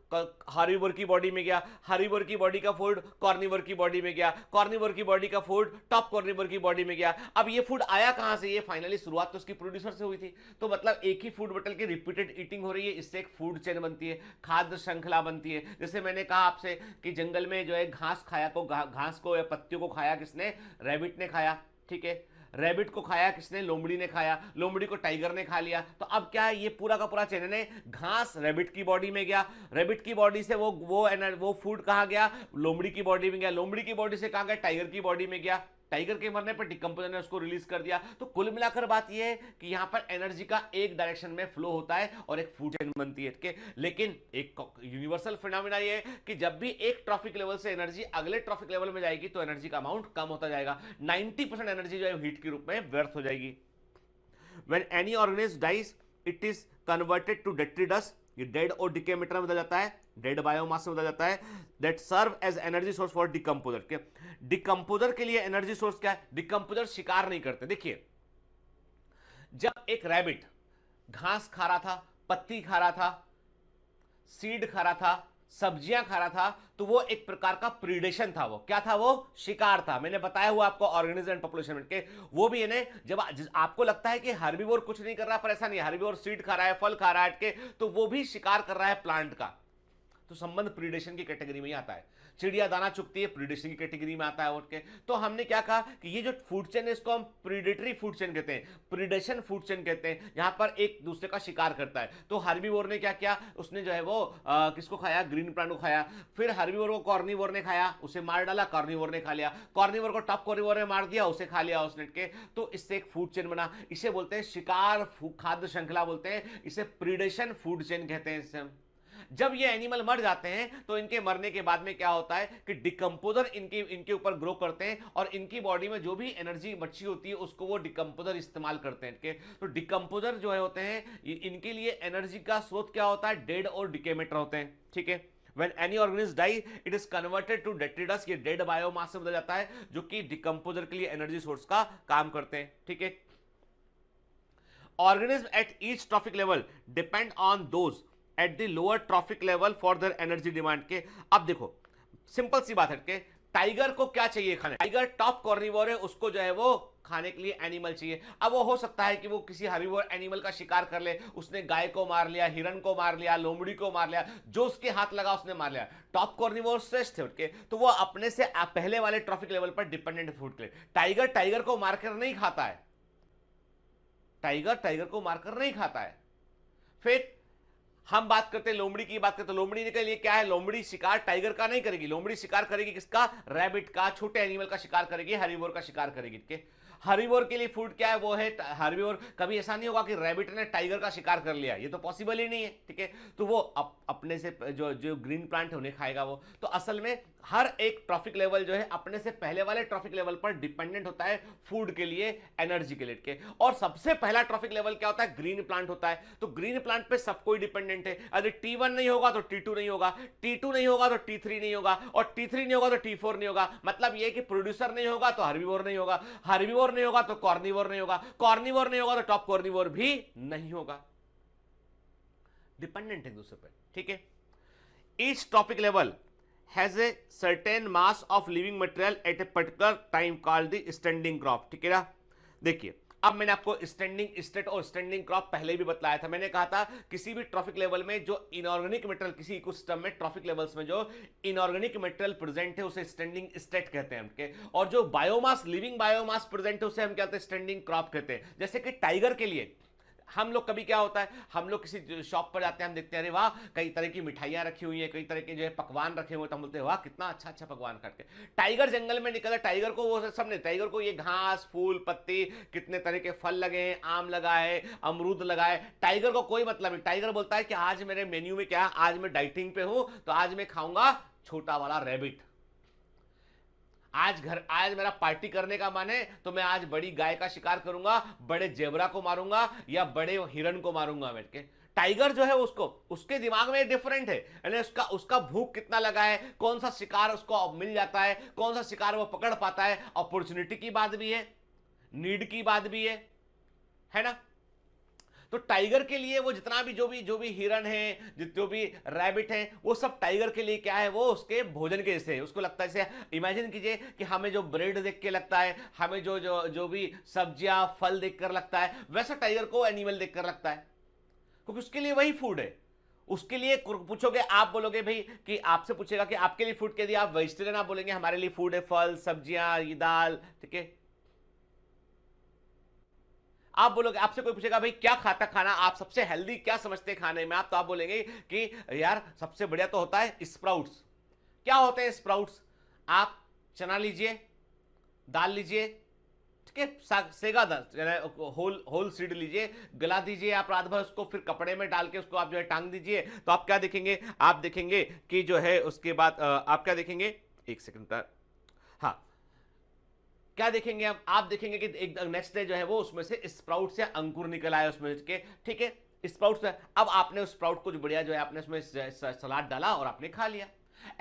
हर्बीवोर की बॉडी में गया, हर्बीवोर की बॉडी का फूड कॉर्निवोर की बॉडी में गया, कॉर्निवोर की बॉडी का फूड टॉप कॉर्निवोर की बॉडी में गया। अब ये फूड आया कहां से, ये फाइनली शुरुआत तो उसकी प्रोड्यूसर से हुई थी। तो मतलब एक ही फूड बटल की रिपीटेड ईटिंग हो रही है, इससे एक फूड चेन बनती है, खाद्य श्रृंखला बनती है। जैसे मैंने कहा आपसे कि जंगल में जो है घास खाया, को घास को या पत्तियों को खाया किसने, रैबिट ने खाया, ठीक है। रैबिट को खाया किसने, लोमड़ी ने खाया, लोमड़ी को टाइगर ने खा लिया। तो अब क्या है, ये पूरा का पूरा चेन है, घास रैबिट की बॉडी में गया, रैबिट की बॉडी से वो फूड कहां गया, लोमड़ी की बॉडी में गया, लोमड़ी की बॉडी से कहां गया, टाइगर की बॉडी में गया, टाइगर के मरने पर डिकम्पोजर ने उसको रिलीज कर दिया। तो कुल मिलाकर बात यह है कि यहां पर एनर्जी का एक डायरेक्शन में फ्लो होता है और एक फूड चेन बनती है, लेकिन एक यूनिवर्सल फिनोमेना ये है कि जब भी एक ट्रॉफिक लेवल से एनर्जी अगले ट्रॉफिक लेवल में जाएगी तो एनर्जी का अमाउंट कम होता जाएगा, 90% एनर्जी जो है हीट के रूप में व्यर्थ हो जाएगी। When any organism dies it is converted to detritus, ये डेड और डिके मेटर में बदल जाता है, डेड बायोमास में बदल जाता है, that serve as energy source for decomposer के। डिकम्पोजर के लिए एनर्जी सोर्स क्या है, डिकम्पोजर शिकार नहीं करते। देखिए जब एक रैबिट घास खा रहा था, पत्ती खा रहा था, सीड खा रहा था, सब्जियां खा रहा था, तो वो एक प्रकार का प्रीडेशन था, वो क्या था, वो शिकार था। मैंने बताया हुआ आपको ऑर्गेनिज्म एंड पॉपुलेशन के, वो भी है जब आपको लगता है कि हर्बीवोर कुछ नहीं कर रहा, पर ऐसा नहीं, हर्बीवोर सीड खा रहा है, फल खा रहा है, तो वो भी शिकार कर रहा है प्लांट का। तो संबंध प्रीडेशन की कैटेगरी में ही आता है। चिड़िया दाना चुगती है, प्रीडेशन की कैटेगरी में आता है उठ के। तो हमने क्या कहा कि ये जो फूड चेन है इसको हम प्रीडेटरी फूड चेन कहते हैं, प्रीडेशन फूड चेन कहते हैं, यहां पर एक दूसरे का शिकार करता है। तो हार्बीवोर ने क्या किया, उसने जो है वो किसको खाया, ग्रीन प्लांट को खाया। फिर हार्बीवोर को कार्निवोर ने खाया, उसे मार डाला, कार्निवोर ने खा लिया। कार्निवोर को टॉप कार्निवोर ने मार दिया, उसे खा लिया उसने के। तो इससे एक फूड चेन बना। इसे बोलते हैं शिकार खाद्य श्रृंखला बोलते हैं, इसे प्रीडेशन फूड चेन कहते हैं इससे। जब ये एनिमल मर जाते हैं तो इनके मरने के बाद में क्या होता है कि डिकम्पोजर इनके ऊपर ग्रो करते हैं और इनकी बॉडी में जो भी एनर्जी बची होती है उसको वो डिकम्पोजर इस्तेमाल करते हैं। तो डिकम्पोजर जो है होते हैं इनके लिए एनर्जी का स्रोत क्या होता है, डेड और डिकेमेटर होते हैं। ठीक है, When any organism die, it is converted to detritus, ये डेड बायोमास से बदल जाता है, जो कि डिकम्पोजर के लिए एनर्जी सोर्स का काम करते हैं। ठीक है, organism at each trophic level depend on those at the lower trophic level for their energy demand के। अब देखो सिंपल सी बात है कि टाइगर को क्या चाहिए खाने, टाइगर टॉप कार्निवोर है, उसको जो है वो खाने के लिए एनिमल चाहिए। अब वो हो सकता है कि वो किसी हर्बीवोर एनिमल का शिकार कर ले, उसने गाय को मार लिया, हिरन को मार लिया, लोमड़ी को मार लिया, जो उसके हाथ लगा उसने मार लिया। टॉप कार्निवोर श्रेष्ठ थे उनके, तो वो अपने से पहले वाले ट्रॉफिक लेवल पर डिपेंडेंट फूड के लिए। टाइगर को मारकर नहीं खाता है, टाइगर को मारकर नहीं खाता है। फिर हम बात करते हैं लोमड़ी की, बात करते हैं तो लोमड़ी के लिए क्या है, लोमड़ी शिकार टाइगर का नहीं करेगी, लोमड़ी शिकार करेगी किसका, रैबिट का, छोटे एनिमल का शिकार करेगी, हर्बीवोर का शिकार करेगी। के हर्बीवोर के लिए फूड क्या है, वो है हर्बीवोर। कभी ऐसा नहीं होगा कि रैबिट ने टाइगर का शिकार कर लिया, ये तो पॉसिबल ही नहीं है। ठीक है, तो वो अपने से जो ग्रीन प्लांट है उन्हें खाएगा वो। तो असल में हर एक ट्रॉफिक लेवल जो है अपने से पहले वाले ट्रॉफिक लेवल पर डिपेंडेंट होता है फूड के लिए, एनर्जी के लिए। और सबसे पहला ट्रॉफिक लेवल क्या होता है, ग्रीन प्लांट होता है। तो ग्रीन प्लांट पे सब कोई डिपेंडेंट है। अगर T1 नहीं होगा तो T2 नहीं होगा, T2 नहीं होगा तो T3 नहीं होगा, और T3 नहीं होगा तो T4 नहीं होगा। मतलब ये कि प्रोड्यूसर नहीं होगा तो हर्बीवोर नहीं होगा, हर्बीवोर नहीं होगा तो कार्निवोर नहीं होगा, कार्निवोर नहीं होगा तो टॉप कार्निवोर भी नहीं होगा। डिपेंडेंट है दूसरे पे। ठीक है, each trophic level has a certain mass of living material at a particular time called the standing crop। ठीक है ना, देखिए अब मैंने आपको स्टैंडिंग स्टेट और स्टैंडिंग क्रॉप पहले भी बताया था। मैंने कहा था किसी भी ट्रॉफिक लेवल में जो इनऑर्गेनिक मटेरियल, किसी इकोसिस्टम में ट्रॉफिक लेवल्स में जो इनऑर्गेनिक मटेरियल प्रेजेंट है उसे स्टैंडिंग स्टेट कहते हैं हमके, और जो बायोमास, लिविंग बायोमास प्रेजेंट है उसे हम कहते हैं स्टैंडिंग क्रॉप कहते हैं। जैसे कि टाइगर के लिए हम लोग कभी क्या होता है, हम लोग किसी शॉप पर जाते हैं, हम देखते हैं अरे वाह कई तरह की मिठाइयाँ रखी हुई हैं, कई तरह के जो है पकवान रखे हुए, तो हम बोलते हैं वाह कितना अच्छा अच्छा पकवान काट के। टाइगर जंगल में निकला, टाइगर को वो सब नहीं, टाइगर को ये घास फूल पत्ती, कितने तरह के फल लगे हैं, आम लगा है, अमरूद लगा है, टाइगर को कोई मतलब नहीं। टाइगर बोलता है कि आज मेरे मेन्यू में क्या, आज मैं डाइटिंग पे हूं तो आज मैं खाऊंगा छोटा वाला रैबिट। आज मेरा पार्टी करने का मन है तो मैं आज बड़ी गाय का शिकार करूंगा, बड़े जेबरा को मारूंगा या बड़े हिरन को मारूंगा बैठ के। टाइगर जो है उसके दिमाग में डिफरेंट है, यानी उसका भूख कितना लगा है, कौन सा शिकार उसको मिल जाता है, कौन सा शिकार वो पकड़ पाता है। अपॉर्चुनिटी की बात भी है, नीड की बात भी है ना। तो टाइगर के लिए वो जितना भी जो भी हिरन है, जो भी रैबिट है, वो सब टाइगर के लिए क्या है, वो उसके भोजन के जैसे है। उसको लगता है, जैसे इमेजिन कीजिए कि हमें जो ब्रेड देख के लगता है, हमें जो भी सब्जियां फल देखकर लगता है, वैसा टाइगर को एनिमल देखकर लगता है, क्योंकि उसके लिए वही फूड है। उसके लिए पूछोगे, आप बोलोगे भाई कि आपसे पूछेगा कि आपके लिए फूड क्या दिया, आप वेजिटेरियन, आप बोलेंगे हमारे लिए फूड है फल सब्जियां, ये दाल। ठीक है, आप बोलोगे, आपसे कोई पूछेगा भाई क्या खाता खाना, आप सबसे हेल्दी क्या समझते हैं खाने में, आप तो आप बोलेंगे कि यार सबसे बढ़िया तो होता है स्प्राउट्स। क्या होते हैं स्प्राउट्स, आप चना लीजिए, दाल लीजिए, ठीक है, सेगा दाल, होल सीड लीजिए, गला दीजिए आप रात भर उसको, फिर कपड़े में डाल के उसको आप जो है टांग दीजिए, तो आप क्या देखेंगे, आप देखेंगे कि जो है उसके बाद आप क्या देखेंगे, एक सेकंड का, हाँ क्या देखेंगे आप देखेंगे कि एक नेक्स्ट डे जो है वो उसमें से स्प्राउट से अंकुर निकल आए उसमें के। ठीक है, स्प्राउट से अब आपने उस स्प्राउट को जो बढ़िया जो है आपने उसमें सलाद डाला और आपने खा लिया।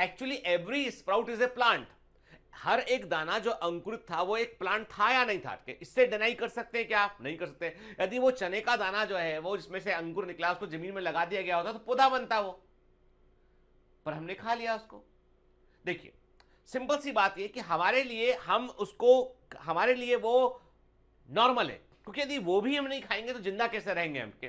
Actually every sprout is a plant. हर एक दाना जो अंकुरित था वो एक प्लांट था या नहीं था, इससे डिनाई कर सकते हैं क्या आप, नहीं कर सकते। यदि वो चने का दाना जो है वो जिसमें से अंकुर निकला उसको जमीन में लगा दिया गया होता तो पौधा बनता वो, पर हमने खा लिया उसको। देखिए सिंपल सी बात ये कि हमारे लिए वो नॉर्मल है, क्योंकि यदि वो भी हम नहीं खाएंगे तो जिंदा कैसे रहेंगे हम के।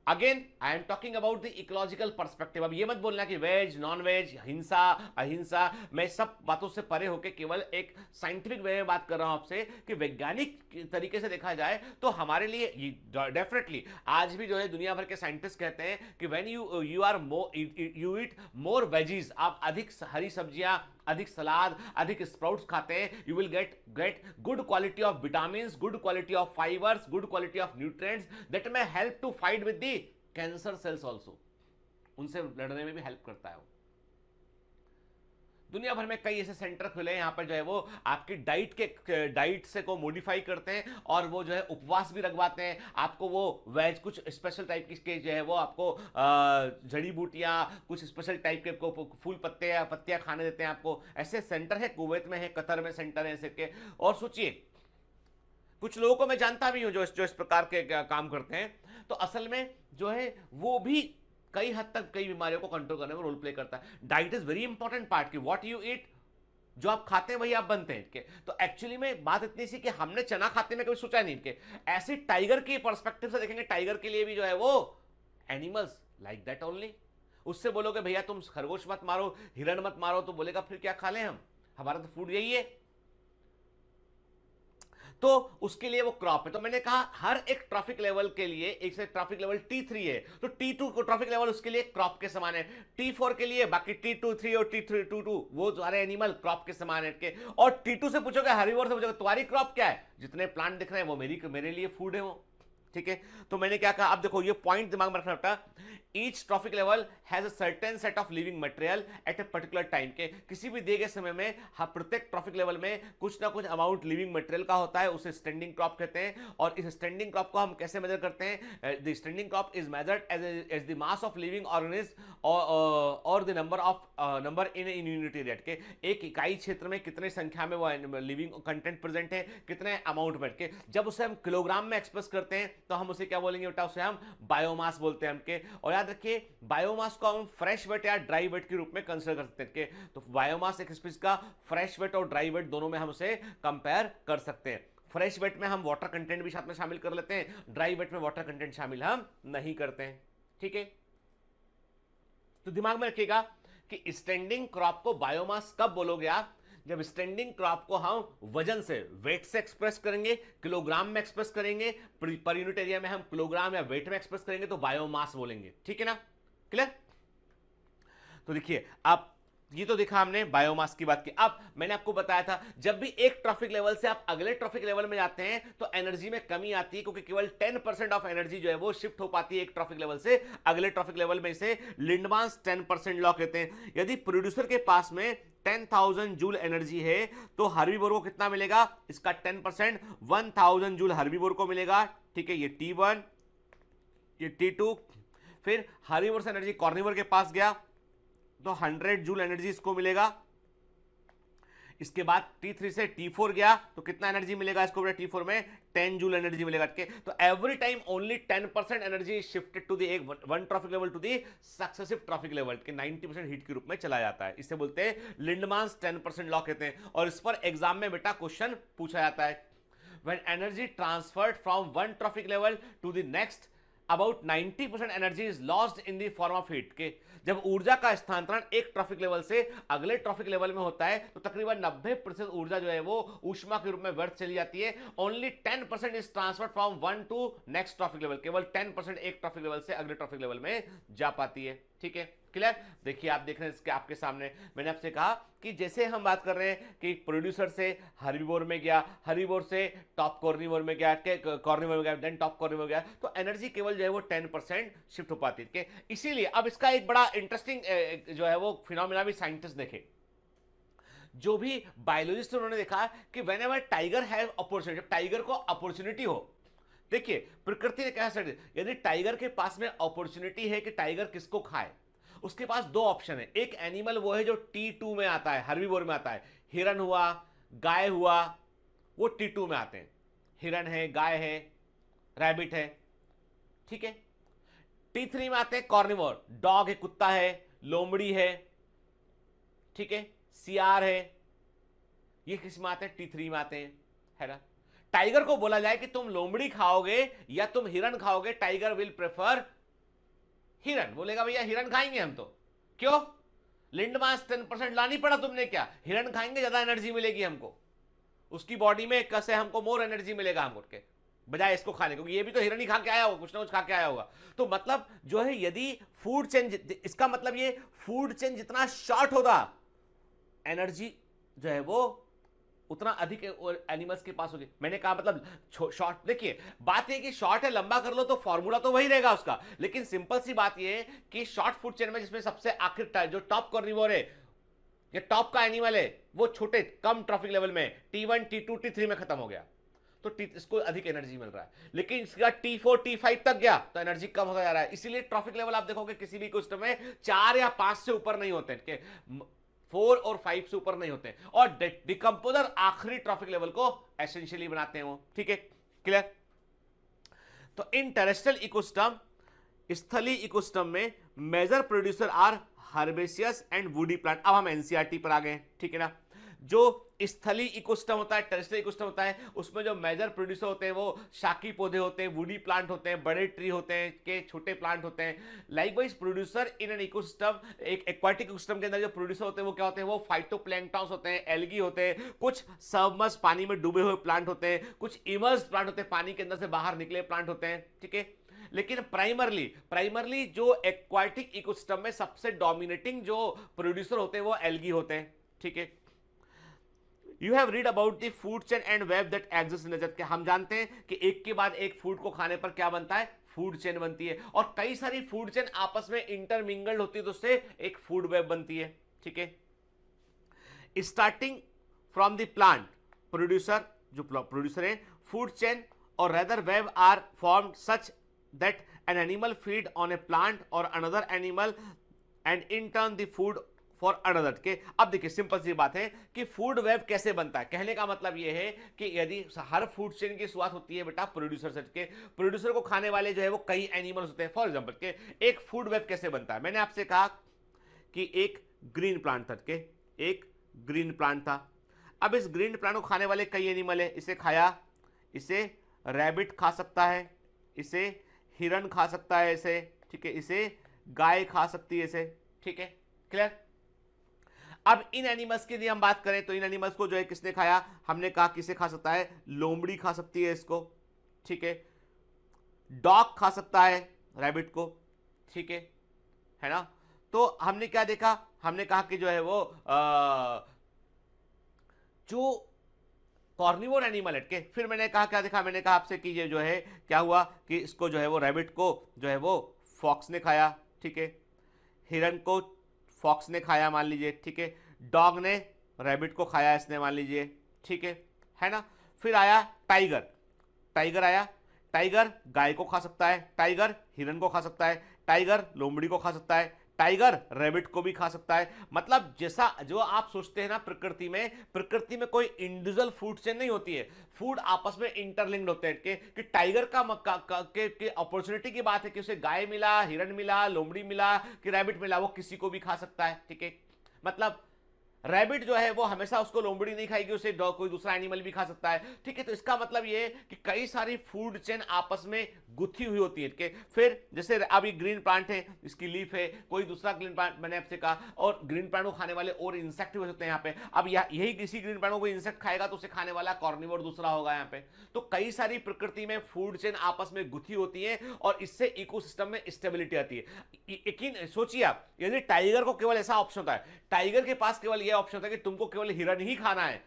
Again I am talking about the ecological perspective. अब ये मत बोलना कि वेज नॉन वेज, हिंसा अहिंसा, मैं सब बातों से परे होकर केवल एक साइंटिफिक वे में बात कर रहा हूं आपसे कि वैज्ञानिक तरीके से देखा जाए तो हमारे लिए डेफिनेटली आज भी जो है दुनिया भर के साइंटिस्ट कहते हैं कि when you eat more veggies, आप अधिक हरी सब्जियां, अधिक सलाद, अधिक स्प्राउट्स खाते हैं, you will get good quality of vitamins, good quality of fibres, good quality of nutrients that may help to fight with the cancer cells also. उनसे लड़ने में भी हेल्प करता है वो। दुनिया भर में कई ऐसे सेंटर खुले हैं, यहां पर जो है वो आपकी डाइट से को मॉडिफाई करते हैं और वो जो है उपवास भी रखवाते हैं आपको। वो वेज कुछ स्पेशल टाइप की जो है वो आपको जड़ी बूटियां, कुछ स्पेशल टाइप के को फूल पत्तियां खाने देते हैं आपको। ऐसे सेंटर है, कुवैत में है, कतर में सेंटर है ऐसे के। और सोचिए कुछ लोगों को मैं जानता भी हूं जो इस प्रकार के काम करते हैं, तो असल में जो है वो भी कई हद तक कई बीमारियों को कंट्रोल करने में रोल प्ले करता है। Diet is very important part की व्हाट यू ईट, जो आप खाते हैं वही आप बनते हैं के। तो एक्चुअली में बात इतनी सी कि हमने चना खाते में कभी सोचा नहीं कि ऐसे टाइगर की पर्सपेक्टिव से देखेंगे, टाइगर के लिए भी जो है वो एनिमल्स लाइक दैट ओनली। उससे बोलोगे भैया तुम खरगोश मत मारो, हिरण मत मारो, तो बोलेगा फिर क्या खा लें हम, हमारा तो फूड यही है। तो उसके लिए वो क्रॉप है। तो मैंने कहा हर एक ट्रॉफिक लेवल के लिए, एक से ट्रॉफिक लेवल T3 है तो T2 को ट्रॉफिक लेवल उसके लिए क्रॉप के समान है, T4 के लिए, बाकी T2 3 और T2 वो सारे एनिमल क्रॉप के समान है के। और T2 से पूछोगे, हर्बीवोर से पूछोगे तुम्हारी क्रॉप क्या है, जितने प्लांट दिख रहे हैं वो मेरे लिए फूड है वो, ठीक है। तो मैंने क्या कहा, अब देखो ये पॉइंट दिमाग में रखना बेटा, each trophic level has a certain set of living material at a particular time के। किसी भी दिए गए समय में प्रत्येक ट्रॉफिक लेवल में कुछ ना कुछ अमाउंट लिविंग मटेरियल का होता है, उसे स्टैंडिंग क्रॉप कहते हैं। और इस स्टैंडिंग क्रॉप को हम कैसे मेजर करते हैं, the standing crop is measured as the mass of living organism और the number in unit area के। एक इकाई क्षेत्र में कितने संख्या में वो लिविंग कंटेंट प्रेजेंट है, कितने अमाउंट में के। जब उसे हम किलोग्राम में एक्सप्रेस करते हैं तो हम उसे क्या बोलेंगे बेटा, उसे हम बायोमास बोलते हैं हमके। और याद रखिए बायोमास को हम फ्रेश वेट या ड्राई वेट के रूप में कंसीडर कर सकते हैं। तो बायोमास एक स्पीशीज का फ्रेश वेट और ड्राई वेट दोनों में हम उसे कंपेयर कर सकते हैं। फ्रेश वेट में हम वाटर कंटेंट भी साथ में शामिल कर लेते हैं, ड्राई वेट में वाटर कंटेंट शामिल हम नहीं करते हैं, ठीक है। तो दिमाग में रखिएगा कि स्टैंडिंग क्रॉप को बायोमास कब बोलोगे आप, जब स्टैंडिंग क्रॉप को हम वजन से, वेट से एक्सप्रेस करेंगे, किलोग्राम में एक्सप्रेस करेंगे, पर यूनिट एरिया में हम किलोग्राम या वेट में एक्सप्रेस करेंगे तो बायोमास बोलेंगे, ठीक है ना, क्लियर। तो देखिए आप ये तो देखा हमने बायोमास की बात की। अब मैंने आपको बताया था जब भी एक ट्रॉफिक लेवल से आप अगले ट्रॉफिक लेवल में जाते हैं तो एनर्जी में कमी आती है, क्योंकि केवल 10% ऑफ एनर्जी जो है वो शिफ्ट हो पाती है एक ट्रॉफिक लेवल से अगले ट्रॉफिक लेवल में। इसे लिंडमांस 10% लॉ कहते हैं। यदि प्रोड्यूसर के पास में 10,000 जूल एनर्जी है तो हर्बीवोर को कितना मिलेगा, इसका 10% 1000 जूल हर्बीवोर को मिलेगा, ठीक है। ये T1, ये T2, फिर हर्बीवोर से एनर्जी कॉर्निवोर के पास गया तो 100 जूल एनर्जी इसको मिलेगा। इसके बाद T3 से T4 गया तो कितना एनर्जी मिलेगा इसको, T4 में 10 जूल एनर्जी मिलेगा। तो every time only 10% energy shifted to the one trophic level to the successive trophic level के 90% हीट के रूप में चला जाता है। इसे बोलते हैं लिंडमांस 10% लॉ कहते हैं। और इस पर एग्जाम में बेटा क्वेश्चन पूछा जाता है, when energy transferred from one trophic level to the next about 90% energy is lost in the form of heat के। जब ऊर्जा का स्थानांतरण एक ट्रॉफिक लेवल से अगले ट्रॉफिक लेवल में होता है तो तकरीबन 90% ऊर्जा जो है वो ऊष्मा के रूप में व्यर्थ चली जाती है। Only 10% is transferred from one two next trophic level. केवल 10% एक ट्रॉफिक लेवल से अगले ट्रॉफिक लेवल में जा पाती है, ठीक है, क्लियर। देखिए आप देख रहे हैं इसके आपके सामने मैंने आपसे कहा कि जैसे हम बात कर रहे हैं कि प्रोड्यूसर से हर्बीवोर में गया, हर्बीवोर से टॉप कॉर्निवोर में गया, कॉर्निवोर में गया, देन टॉप कॉर्निवोर गया, तो एनर्जी केवल जो है वो 10% शिफ्ट हो पाती है। इसीलिए अब इसका एक बड़ा इंटरेस्टिंग जो है वो फिनोमेना भी साइंटिस्ट देखे, जो भी बायोलॉजिस्ट उन्होंने देखा कि व्हेनेवर टाइगर हैव अपॉर्चुनिटी, जब टाइगर को अपॉर्चुनिटी हो, देखिए प्रकृति ने कहा सर यदि टाइगर के पास में अपॉर्चुनिटी है कि टाइगर किसको खाए, उसके पास दो ऑप्शन है। एक एनिमल वो है जो T2 में आता है, हर्बीवोर में आता है, हिरन हुआ, गाय हुआ, वो T2 में आते हैं। हिरन है, गाय है, रैबिट है, ठीक है। T3 में आते हैं कॉर्निवोर, डॉग है, कुत्ता है, लोमड़ी है, ठीक है, सियार है, ये किस में आते हैं, T3 में आते हैं, है ना। टाइगर को बोला जाए कि तुम लोमड़ी खाओगे या तुम हिरन खाओगे, टाइगर विल प्रेफर हिरन बोलेगा भैया हिरन खाएंगे हम तो। क्यों? लिंड मास 10% लानी पड़ा तुमने क्या? हिरन खाएंगे ज्यादा एनर्जी मिलेगी हमको, उसकी बॉडी में कैसे हमको मोर एनर्जी मिलेगा हमको के बजाय इसको खाने, क्योंकि ये भी तो हिरन ही खा के आया होगा, कुछ ना कुछ खा के आया होगा। तो मतलब जो है यदि फूड चेन, इसका मतलब ये फूड चेन जितना शॉर्ट होगा एनर्जी जो है वो उतना अधिक एनिमल्स के पास होगी। मैंने कहा मतलब शॉर्ट, देखिए बात ये कि शॉर्ट है लंबा कर लो तो फॉर्मूला तो वही रहेगा उसका, लेकिन सिंपल सी बात ये है कि शॉर्ट फूड चेन में जिसमें सबसे आखिर जो टॉप कार्निवोर है, ये टॉप का एनिमल है, वो छोटे कम ट्रॉफिक लेवल में T1 T2 T3 में खत्म हो गया तो इसको अधिक एनर्जी मिल रहा है, लेकिन इसका T4 T5 तक गया तो एनर्जी कम होता जा रहा है। इसीलिए ट्रॉफिक लेवल आप देखोगे किसी भी सिस्टम में 4 या 5 से ऊपर नहीं होते हैं, 4 और 5 से ऊपर नहीं होते हैं, और डिकम्पोजर आखिरी ट्रॉफिक लेवल को एसेंशियली बनाते हैं वो। ठीक है, क्लियर? तो इन टेरेस्ट्रियल इकोसिस्टम, स्थलीय इकोसिस्टम में major producer are herbaceous and woody plant. अब हम एनसीईआरटी पर आ गए, ठीक है ना। जो स्थलीय इकोसिस्टम होता है, टेरेस्ट्रियल इकोसिस्टम होता है, उसमें जो मेजर प्रोड्यूसर होते हैं वो शाकी पौधे होते हैं, वुडी प्लांट होते हैं, बड़े ट्री होते हैं, के छोटे प्लांट होते हैं। Likewise producer in an ecosystem, एक एक्वाटिक इकोसिस्टम के अंदर जो प्रोड्यूसर होते हैं वो क्या होते हैं? वो फाइटोप्लैंक्टन्स होते हैं, एल्गी होते हैं, कुछ सबमर्ज पानी में डूबे हुए प्लांट होते हैं, कुछ इमर्ज प्लांट होते हैं, पानी के अंदर से बाहर निकले प्लांट होते हैं। ठीक है, लेकिन प्राइमरली जो एक्वाटिक इकोसिस्टम में सबसे डोमिनेटिंग जो प्रोड्यूसर होते हैं वो एल्गी होते हैं। ठीक है, you have read about the food chain and web that exist in nature. हम जानते हैं कि एक के बाद एक फूड को खाने पर क्या बनता है? फूड चेन बनती है, और कई सारी फूड चेन आपस में इंटरमिंगल्ड होती है तो उससे एक फूड वेब बनती है। ठीक है, starting from the plant producer, जो प्रोड्यूसर है, फूड चेन और rather web are formed such that an animal feed on a plant or another animal and in turn the food for another। के अब देखिए सिंपल सी बात है कि food web कैसे बनता है। कहने का मतलब यह है कि यदि हर फूड चेन की शुरुआत होती है बेटा प्रोड्यूसर से, के प्रोड्यूसर को खाने वाले जो है वो कई एनिमल्स होते हैं। फॉर एग्जांपल के एक फूड वेब कैसे बनता है, मैंने आपसे कहा कि एक ग्रीन प्लांट था, के एक ग्रीन प्लांट था। अब इस ग्रीन प्लांट को खाने वाले कई एनिमल है, इसे खाया, इसे रैबिट खा सकता है, इसे हिरन खा सकता है इसे, ठीक है, इसे गाय खा सकती है इसे। ठीक है, क्लियर? अब इन एनिमल्स की यदि हम बात करें तो इन एनिमल्स को जो है किसने खाया? हमने कहा किसे खा सकता है? लोमड़ी खा सकती है इसको। ठीक है, डॉग खा सकता है रैबिट को। ठीक है ना। तो हमने क्या देखा? हमने कहा कि जो है वो जो कॉर्निवोर एनिमल है, के फिर मैंने कहा क्या देखा? मैंने कहा आपसे कि ये जो है क्या हुआ कि इसको जो है वो रैबिट को जो है वो फॉक्स ने खाया। ठीक है, हिरन को फॉक्स ने खाया मान लीजिए। ठीक है, डॉग ने रैबिट को खाया इसने मान लीजिए। ठीक है ना। फिर आया टाइगर, टाइगर आया, टाइगर गाय को खा सकता है, टाइगर हिरन को खा सकता है, टाइगर लोमड़ी को खा सकता है, टाइगर रैबिट को भी खा सकता है। मतलब जैसा जो आप सोचते हैं ना, प्रकृति में कोई इंडिविजुअल फूड चेन नहीं होती है, फूड आपस में इंटरलिंक्ड होते हैं। कि टाइगर का अपॉर्चुनिटी की बात है कि उसे गाय मिला, हिरन मिला, लोमड़ी मिला कि रैबिट मिला, वो किसी को भी खा सकता है। ठीक है, मतलब रैबिट जो है वो हमेशा उसको लोमड़ी नहीं खाएगी, उसे कोई दूसरा एनिमल भी खा सकता है। ठीक है, तो इसका मतलब ये है कि कई सारी फूड चेन आपस में गुथी हुई होती है। कि फिर जैसे अभी ग्रीन प्लांट है, इसकी लीफ है, कोई दूसरा ग्रीन प्लांट मैंने आपसे कहा, और ग्रीन प्लांट को खाने वाले और इंसेक्ट भी हो सकते हैं यहाँ पे। अब यही किसी ग्रीन प्लांट को कोई इंसेक्ट खाएगा तो उसे खाने वाला कॉर्निवोर दूसरा होगा यहाँ पे। तो कई सारी प्रकृति में फूड चेन आपस में गुथी होती है और इससे इकोसिस्टम में स्टेबिलिटी आती है। यकीन सोचिए आप, यदि टाइगर को केवल ऐसा ऑप्शन होता है, टाइगर के पास केवल यह ऑप्शन होता है कि तुमको केवल हिरन ही खाना है।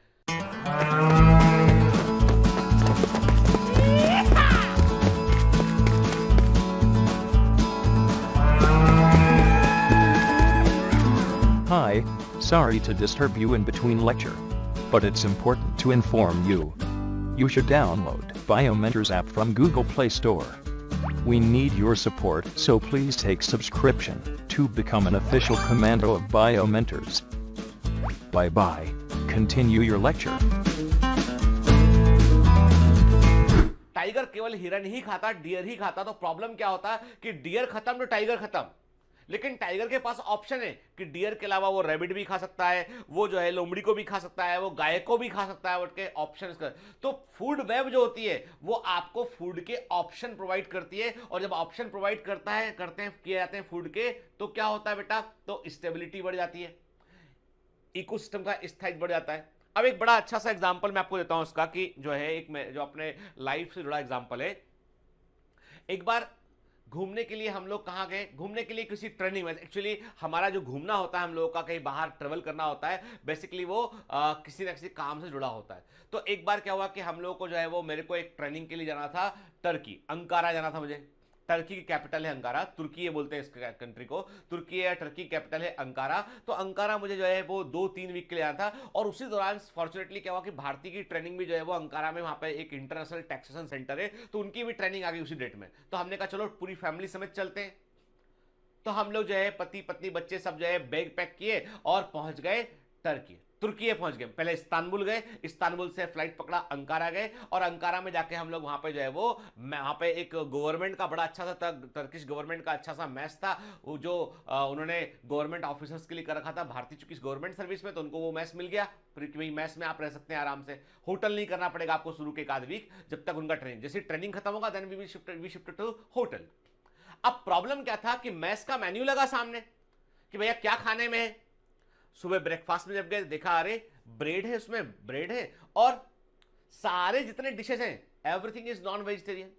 Hi, sorry to disturb you in between lecture, but it's important to inform you. You should download Biomentors app from Google Play Store. We need your support, so please take subscription to become an official commando of Biomentors. Bye bye. Continue your lecture. Tiger केवल हिरन ही खाता, dear ही खाता, तो problem क्या होता कि dear खत्म तो टाइगर खत्म। लेकिन टाइगर के पास ऑप्शन है कि डियर के अलावा वो रैबिट भी खा सकता है, वो जो है लोमड़ी को भी खा सकता है, वो गाय को भी खा सकता है, उसके ऑप्शन। तो फूड वेब जो होती है वो आपको फूड के ऑप्शन प्रोवाइड करती है, और जब ऑप्शन प्रोवाइड किए जाते हैं फूड के, तो क्या होता है बेटा, तो स्टेबिलिटी बढ़ जाती है, इकोसिस्टम का स्थायित्व बढ़ जाता है। अब एक बड़ा अच्छा सा एग्जांपल मैं आपको देता हूं उसका, कि जो है एक जो अपने लाइफ से जुड़ा एग्जांपल है। एक बार घूमने के लिए हम लोग कहाँ गए, घूमने के लिए किसी ट्रेनिंग में। एक्चुअली हमारा जो घूमना होता है हम लोगों का, कहीं बाहर ट्रेवल करना होता है, बेसिकली वो किसी न किसी काम से जुड़ा होता है। तो एक बार क्या हुआ कि हम लोगों को जो है वो, मेरे को एक ट्रेनिंग के लिए जाना था टर्की, अंकारा जाना था मुझे। टर्की की कैपिटल है अंकारा, तुर्की ये बोलते हैं इस कंट्री को, तुर्की या टर्की कैपिटल है अंकारा। तो अंकारा मुझे जो है वो 2-3 वीक के लिए आना था, और उसी दौरान फॉर्चुनेटली क्या हुआ कि भारतीय की ट्रेनिंग भी जो है वो अंकारा में, वहां पे एक इंटरनेशनल टैक्सेशन सेंटर है, तो उनकी भी ट्रेनिंग आ गई उसी डेट में। तो हमने कहा चलो पूरी फैमिली समेत चलते हैं। तो हम लोग जो है पति पत्नी बच्चे सब जो है बैग पैक किए और पहुंच गए टर्की, तुर्की पहुंच गए। पहले इस्तांबुल गए, इस्तांबुल से फ्लाइट पकड़ा, अंकारा गए, और अंकारा में जाके हम लोग वहां पे जो है वो, वहां पे एक गवर्नमेंट का बड़ा अच्छा सा, टर्किश गवर्नमेंट का अच्छा सा मैस था, वो जो उन्होंने गवर्नमेंट ऑफिसर्स के लिए कर रखा था। भारतीय चूंकि गवर्नमेंट सर्विस में, तो उनको वो मैस मिल गया, फिर मैस में आप रह सकते हैं आराम से, होटल नहीं करना पड़ेगा आपको शुरू के 1 वीक, जब तक उनका ट्रेनिंग, जैसे ट्रेनिंग खत्म होगा then we shift to hotel. अब प्रॉब्लम क्या था कि मैस का मेन्यू लगा सामने कि भैया क्या खाने में है। सुबह ब्रेकफास्ट में जब गए देखा, अरे ब्रेड है, उसमें ब्रेड है, और सारे जितने डिशेस हैं everything is non vegetarian,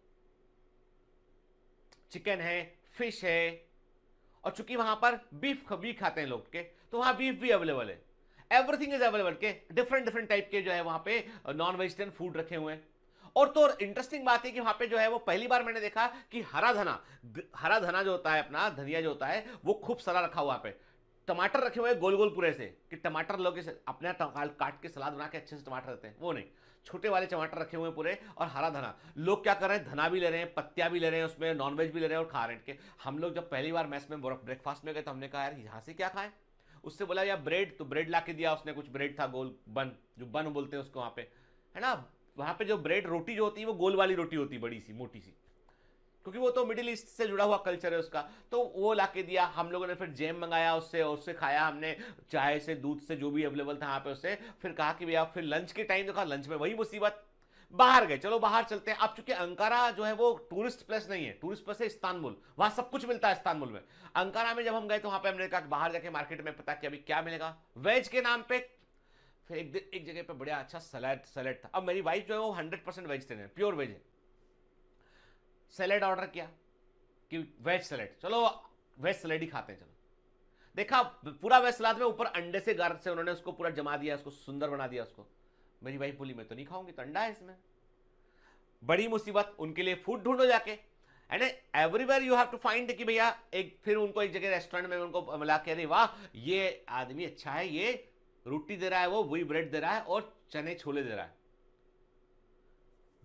chicken है, फिश है, और चूंकि वहां पर बीफ भी खाते हैं लोग के, तो वहां बीफ भी अवेलेबल है, एवरीथिंग इज अवेलेबल के, डिफरेंट टाइप के जो है वहां पे नॉन वेजिटेरियन फूड रखे हुए हैं। और तो इंटरेस्टिंग बात है कि वहां पे जो है वो पहली बार मैंने देखा कि हरा धना जो होता है, अपना धनिया जो होता है, वो खूब सारा रखा हुआ पे। टमाटर रखे हुए गोल गोल पूरे से, कि टमाटर लोग अपने काट के सलाद बना के अच्छे से टमाटर देते हैं, वो नहीं, छोटे वाले टमाटर रखे हुए पूरे, और हरा धना। लोग क्या कर रहे हैं, धना भी ले रहे हैं, पत्तियां भी ले रहे हैं, उसमें नॉनवेज भी ले रहे हैं और खा रहे हैं। हम लोग जब पहली बार मैस में ब्रेकफास्ट में गए तो हमने कहा यार यहाँ से क्या खाएं। उससे बोला यार ब्रेड, तो ब्रेड ला के दिया उसने, कुछ ब्रेड था गोल बन, जो बन बोलते हैं उसको वहां पे, है ना। वहां पे जो ब्रेड रोटी जो होती है वो गोल वाली रोटी होती है, बड़ी सी मोटी सी, क्योंकि वो तो मिडिल ईस्ट से जुड़ा हुआ कल्चर है उसका। तो वो ला के दिया, हम लोगों ने फिर जैम मंगाया उससे, और उससे खाया हमने, चाय से, दूध से, जो भी अवेलेबल था यहाँ पे उससे। फिर कहा कि भैया, फिर लंच के टाइम देखा, लंच में वही मुसीबत, बाहर गए, चलो बाहर चलते हैं। अब चूंकि अंकारा जो है वो टूरिस्ट प्लेस नहीं है, टूरिस्ट प्लेस है इस्तांबुल, वहां सब कुछ मिलता है इस्तांबुल में। अंकारा में जब हम गए तो वहां पे हमने कहा बाहर जाके मार्केट में पता किया अभी क्या मिलेगा, वेज के नाम पे। फिर एक जगह पे बढ़िया अच्छा सैलेड था। अब मेरी वाइफ जो है वो 100% वेजिटेरियन है, प्योर वेज है। सैलेड ऑर्डर किया कि वेज सैलेड, चलो वेज सैलेड ही खाते हैं, चलो। देखा पूरा वेज सलाद में ऊपर अंडे से गार्लिक से उन्होंने उसको पूरा जमा दिया, उसको सुंदर बना दिया उसको। मेरी वाइफ बोली मैं तो नहीं खाऊंगी, तो अंडा है इसमें। बड़ी मुसीबत, उनके लिए फूड ढूंढो जाके, and everywhere you have to find कि भैया फिर उनको एक जगह रेस्टोरेंट में उनको मिला के, अरे वाह ये आदमी अच्छा है, ये रोटी दे रहा है, वो वही ब्रेड दे रहा है और चने छोले दे रहा है।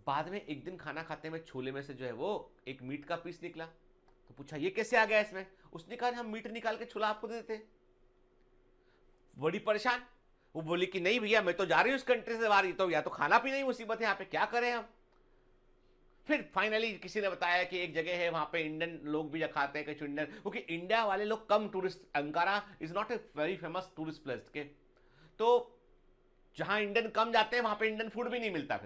बाद में एक दिन खाना खाते में छोले में से जो है वो एक मीट का पीस निकला, तो पूछा ये कैसे आ गया इसमें। उसने कहा हम मीट निकाल के छोला आपको दे देते। बड़ी परेशान, वो बोली कि नहीं भैया मैं तो जा रही हूं इस कंट्री से बाहर, तो या तो खाना पीना ही मुसीबत है यहाँ पे, क्या करें हम। फिर फाइनली किसी ने बताया कि एक जगह है वहां पे इंडियन लोग भी खाते हैं, कुछ इंडियन, क्योंकि इंडिया वाले लोग कम tourist, Ankara is not a very famous tourist place के, तो जहां इंडियन कम जाते हैं वहां पे इंडियन फूड भी नहीं मिलता।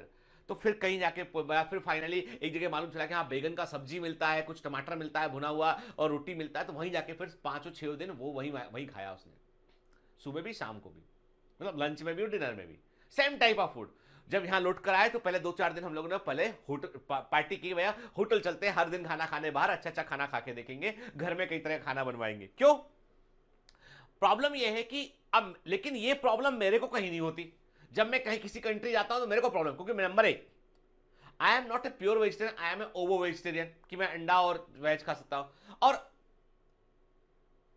फिर कहीं जाके फिर फाइनली एक जगह मालूम चला कि हाँ बैगन का सब्जी मिलता है, कुछ टमाटर मिलता है भुना हुआ और रोटी मिलता है, तो वहीं जाके फिर 5-6 दिन वो वहीं खाया उसने, सुबह भी शाम को भी, मतलब लंच में भी और डिनर में भी सेम टाइप ऑफ फूड। जब यहाँ लौट कर आए तो पहले 2-4 दिन हम लोगों ने पहले होटल पार्टी की, भैया होटल चलते हैं, हर दिन खाना खाने बाहर, अच्छा खाना खा के देखेंगे, घर में कई तरह का खाना बनवाएंगे। क्यों? प्रॉब्लम यह है कि अब, लेकिन ये प्रॉब्लम मेरे को कहीं नहीं होती। जब मैं कहीं किसी कंट्री जाता हूं तो मेरे को प्रॉब्लम, क्योंकि number 1 I am not a pure vegetarian, I am a ovo vegetarian, कि मैं अंडा और वेज खा सकता हूं। और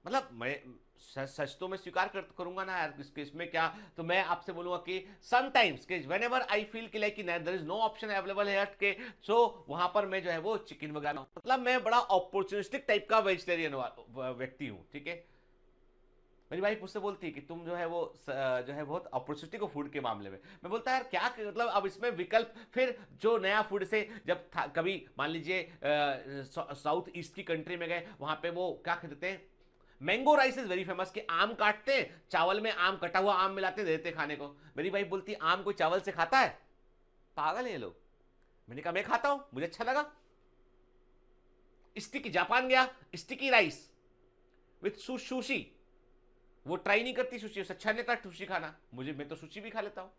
मतलब मैं सच तो मैं स्वीकार करूंगा ना यार, इसमें क्या, तो मैं आपसे बोलूंगा कि समटाइम्स के व्हेनेवर आई फील कि like there is no option available here के, सो वहां पर मैं जो है वो चिकन वगैरह, मतलब मैं बड़ा अपॉर्चुनिस्टिक टाइप का वेजिटेरियन व्यक्ति हूं, ठीक है। मेरी वाइफ मुझसे बोलती है कि तुम जो है वो बहुत अपॉर्चुनिस्टिक हो फूड के मामले में। मैं बोलता है यार क्या, मतलब अब इसमें विकल्प, फिर जो नया फूड से जब कभी मान लीजिए साउथ ईस्ट की कंट्री में गए, वहां पे वो क्या खरीदते हैं, mango rice is very famous कि आम काटते हैं, चावल में आम, कटा हुआ आम मिलाते देते हैं खाने को। मेरी वाइफ बोलती आम कोई चावल से खाता है, पागल है ये लोग। मैंने कहा मैं खाता हूं, मुझे अच्छा लगा। स्टिकी, जापान गया, स्टिकी राइस विथ सुशी, वो ट्राई नहीं करती सुशी, उससे अच्छा नहीं था सुशी खाना। मैं तो सुशी भी खा लेता हूं।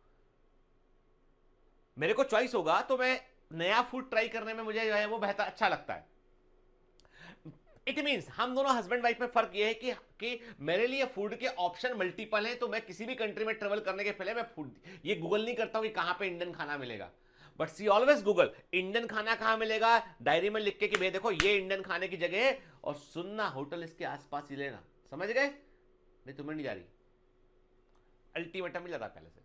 मेरे को चॉइस होगा तो मैं नया फूड ट्राई करने में मुझे जो है वो बेहतर अच्छा लगता है। इट मीन्स हम दोनों हस्बैंड वाइफ में फर्क ये है कि मेरे लिए फूड के ऑप्शन मल्टीपल हैं, तो मैं किसी भी कंट्री में ट्रेवल करने के पहले मैं फूड ये गूगल नहीं करता हूं कि कहां पे इंडियन खाना मिलेगा, but see always Google Indian खाना कहां मिलेगा, डायरी में लिख के कि भाई देखो ये इंडियन खाने की जगह है, और सुनना होटल इसके आसपास ही लेना, समझ गए? नहीं तुम्हें नहीं जा रही, अल्टीमेटम मिल जाता पहले से,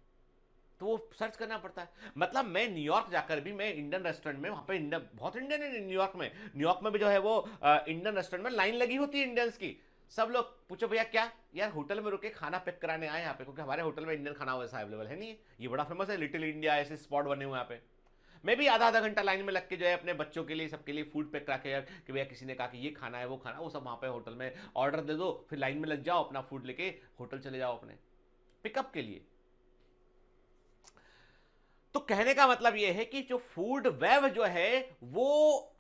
तो वो सर्च करना पड़ता है। मतलब मैं न्यूयॉर्क जाकर भी मैं इंडियन रेस्टोरेंट में, वहां पे इंडियन बहुत इंडियन है न्यूयॉर्क में भी जो है वो इंडियन रेस्टोरेंट में लाइन लगी होती है इंडियंस की। सब लोग पूछो भैया क्या, यार होटल में रुके खाना पैक कराने आए यहाँ पे, क्योंकि हमारे होटल में इंडियन खाना वैसा अवेलेबल है नहीं है। ये बड़ा फेमस है, लिटिल इंडिया ऐसे स्पॉट बने हुए यहाँ पे। मैं भी आधा घंटा लाइन में लग के जो है अपने बच्चों के लिए, सबके लिए फूड पैक करा के, कि भैया किसी ने कहा कि ये खाना है वो खाना, वो सब वहाँ पे होटल में ऑर्डर दे दो, फिर लाइन में लग जाओ, अपना फूड लेके होटल चले जाओ अपने पिकअप के लिए। तो कहने का मतलब यह है कि जो फूड वेब जो है वो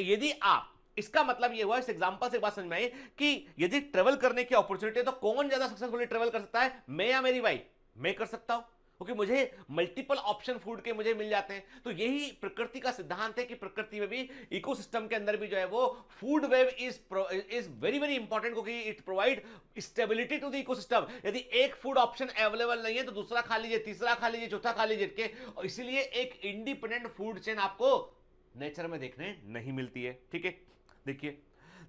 यदि आप, इसका मतलब यह हुआ इस एग्जांपल से बात समझ में आई कि यदि ट्रेवल करने की अपॉर्चुनिटी है तो कौन ज्यादा सक्सेसफुली ट्रेवल कर सकता है, मैं या मेरी वाइफ? मैं कर सकता हूं, क्योंकि मुझे मल्टीपल ऑप्शन फूड के मुझे मिल जाते हैं। तो यही प्रकृति का सिद्धांत है कि प्रकृति में भी, इकोसिस्टम के अंदर भी जो है वो food web is very very important, क्योंकि it provide stability to the ecosystem. यदि एक फूड ऑप्शन अवेलेबल नहीं है तो दूसरा खा लीजिए, तीसरा खा लीजिए, चौथा खा लीजिए, और इसीलिए एक इंडिपेंडेंट फूड चेन आपको नेचर में देखने नहीं मिलती है। ठीक है, देखिए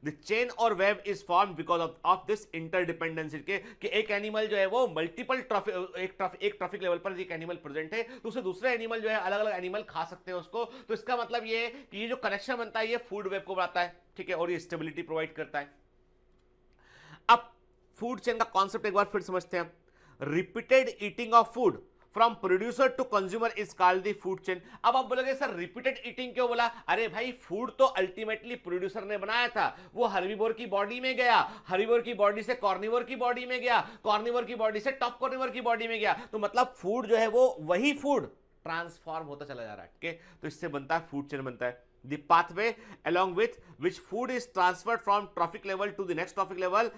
The chain or web is formed because of this interdependence कि एक एनिमल जो है वो मल्टीपल एक ट्रॉफिक लेवल पर एक एनिमल प्रेजेंट है तो उसे दूसरे एनिमल जो है अलग अलग एनिमल खा सकते हैं उसको। तो इसका मतलब ये है कि ये जो कनेक्शन बनता है ये फूड वेब को बनाता है, ठीक है, और ये स्टेबिलिटी प्रोवाइड करता है। अब फूड चेन का कॉन्सेप्ट एक बार फिर समझते हैं। Repeated eating of food from producer to consumer is called the food chain. अब आप बोलोगे सर रिपीटेड ईटिंग क्यों बोला? अरे भाई फूड तो अल्टीमेटली प्रोड्यूसर ने बनाया था, वो हर्बीवोर की बॉडी में गया, हर्बीवोर की बॉडी से कॉर्निवोर की बॉडी में गया, कॉर्निवोर की बॉडी से टॉप कॉर्निवोर की बॉडी में गया। तो मतलब फूड जो है वो वही फूड ट्रांसफॉर्म होता चला जा रहा है। ठीक है, तो इससे बनता है फूड चेन बनता है। The pathway along with which food is transferred from trophic level to the next trophic level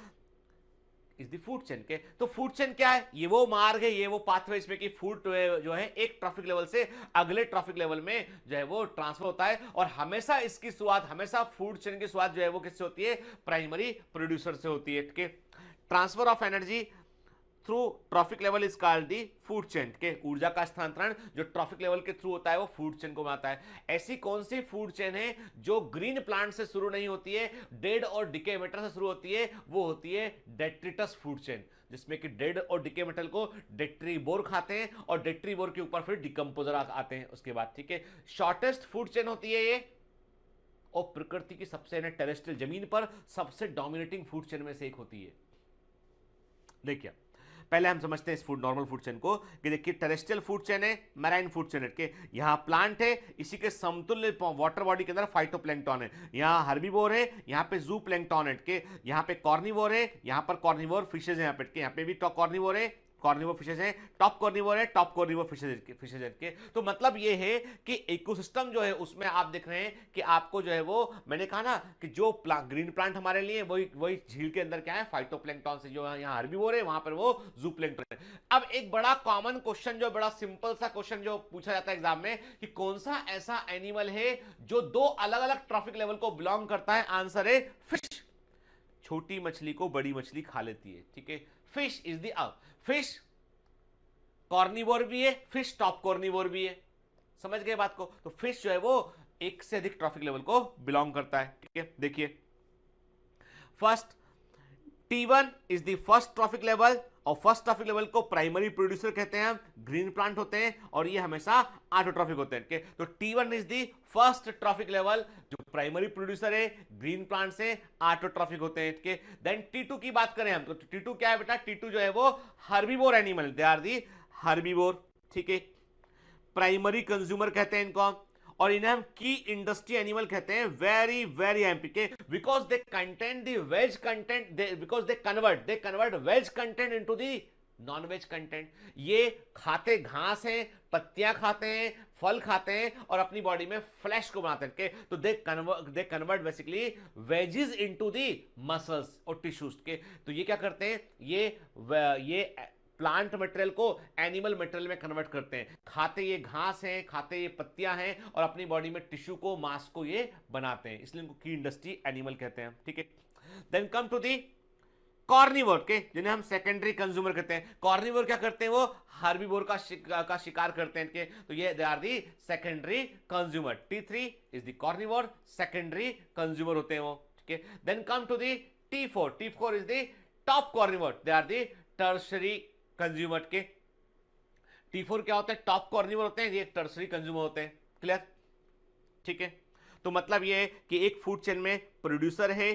is the food chain के। तो फूड चेन क्या है? ये वो मार्ग है, ये वो पाथवे इसमें कि फूड जो है एक ट्रॉफिक लेवल से अगले ट्रॉफिक लेवल में जो है वो ट्रांसफर होता है। और हमेशा इसकी शुरुआत, हमेशा फूड चेन की शुरुआत जो है वो किससे होती है? प्राइमरी प्रोड्यूसर से होती है। ठीक है, transfer of energy through trophic level is called the food chain के। ऊर्जा का स्थानांतरण जो ट्रॉफिक लेवल के थ्रू होता है वो फूड चेन को बनाता है। ऐसी कौन सी फूड चेन है जो ग्रीन प्लांट से शुरू नहीं होती है, डेड और डिके मेटर से शुरू होती है? वो होती है डेट्रिटस फूड चेन, जिसमें कि डेड और डिके मेटल को डेट्रीबोर खाते हैं और डेट्रीबोर के ऊपर फिर डिकम्पोजर आते हैं उसके बाद। ठीक है, शॉर्टेस्ट फूड चेन होती है ये, और प्रकृति की सबसे टेरेस्ट्रियल जमीन पर सबसे डोमिनेटिंग फूड चेन में से एक होती है। देखिए पहले हम समझते हैं इस फूड नॉर्मल फूड चेन को कि देखिए टेरेस्ट्रियल फूड चेन है, मैराइन फूड चेन है के, यहाँ प्लांट है, इसी के समतुल्य वाटर बॉडी के अंदर फाइटोप्लैंक्टन है, यहाँ हर्बीवोर है, यहाँ पे जू प्लैंक्टन है के, यहाँ पे कॉर्निवोर है, यहाँ पर कॉर्निवोर फिशेज है, यहाँ पे भी कॉर्निवोर है, कॉर्निवोर फिशेज है, टॉप कॉर्निवोर है, टॉप कॉर्निवोर फिशेज के। तो मतलब ये है कि इकोसिस्टम जो है उसमें आप देख रहे हैं कि आपको जो है वो, मैंने कहा ना कि जो ग्रीन प्लांट हमारे लिए वही झील के अंदर क्या है? फाइटोप्लैंक्टन से, जो यहाँ हर्बीवोर है वहां पर वो जूप्लैंक्टन है। अब एक बड़ा कॉमन क्वेश्चन, जो बड़ा सिंपल सा क्वेश्चन जो पूछा जाता है एग्जाम में कि कौन सा ऐसा एनिमल है जो दो अलग अलग ट्रॉफिक लेवल को बिलोंग करता है? आंसर है फिश। छोटी मछली को बड़ी मछली खा लेती है। ठीक है, fish is the fish carnivore भी है, फिश टॉप कॉर्निवोर भी है। समझ गए बात को? तो फिश जो है वो एक से अधिक ट्रॉफिक लेवल को बिलोंग करता है। ठीक है, देखिए first T1 is the first trophic level, और फर्स्ट ट्रॉफिक लेवल को प्राइमरी प्रोड्यूसर कहते हैं, ग्रीन प्लांट होते हैं, और ये हमेशा ऑटोट्रॉफिक होते हैं। तो T1 is the first trophic level, जो प्राइमरी प्रोड्यूसर है, ग्रीन प्लांट से ऑटोट्रॉफिक होते हैं। देन T2 की बात करें हम तो T2 क्या है बेटा? T2 जो है वो herbivore animal, they are the herbivore. ठीक है, प्राइमरी कंज्यूमर कहते हैं इनको, और इन्हें हम की इंडस्ट्री एनिमल कहते हैं, very very MPK, because they content the veg content, because they convert veg content into the non veg content. ये खाते घास हैं, पत्तियां खाते हैं, फल खाते हैं और अपनी बॉडी में फ्लैश को बनाते हैं। तो they convert basically wages into the muscles और टिश्यूज के। तो ये क्या करते हैं, ये प्लांट मटेरियल को एनिमल मटेरियल में कन्वर्ट करते हैं। खाते ये घास हैं, खाते ये पत्तियां हैं और अपनी बॉडी में टिश्यू को, मांस को ये बनाते हैं, इसलिए इनको की इंडस्ट्री एनिमल कहते हैं। ठीक है, then come to the carnivore के, जिन्हें हम सेकेंडरी कंज्यूमर कहते हैं। कॉर्निवोर क्या करते हैं, वो हर्बीवोर का शिकार करते हैं इनके, तो ये they are the secondary consumer. T3 is the carnivore, secondary consumer होते हैं वो। ठीक है, then come to the T4 is the top carnivore, they are the tertiary consumer के। T4 क्या होता है, टॉप कॉर्निवोर होते हैं, ये टर्शरी कंज्यूमर होते हैं। क्लियर? ठीक है, तो मतलब ये है कि एक फूड चेन में प्रोड्यूसर है,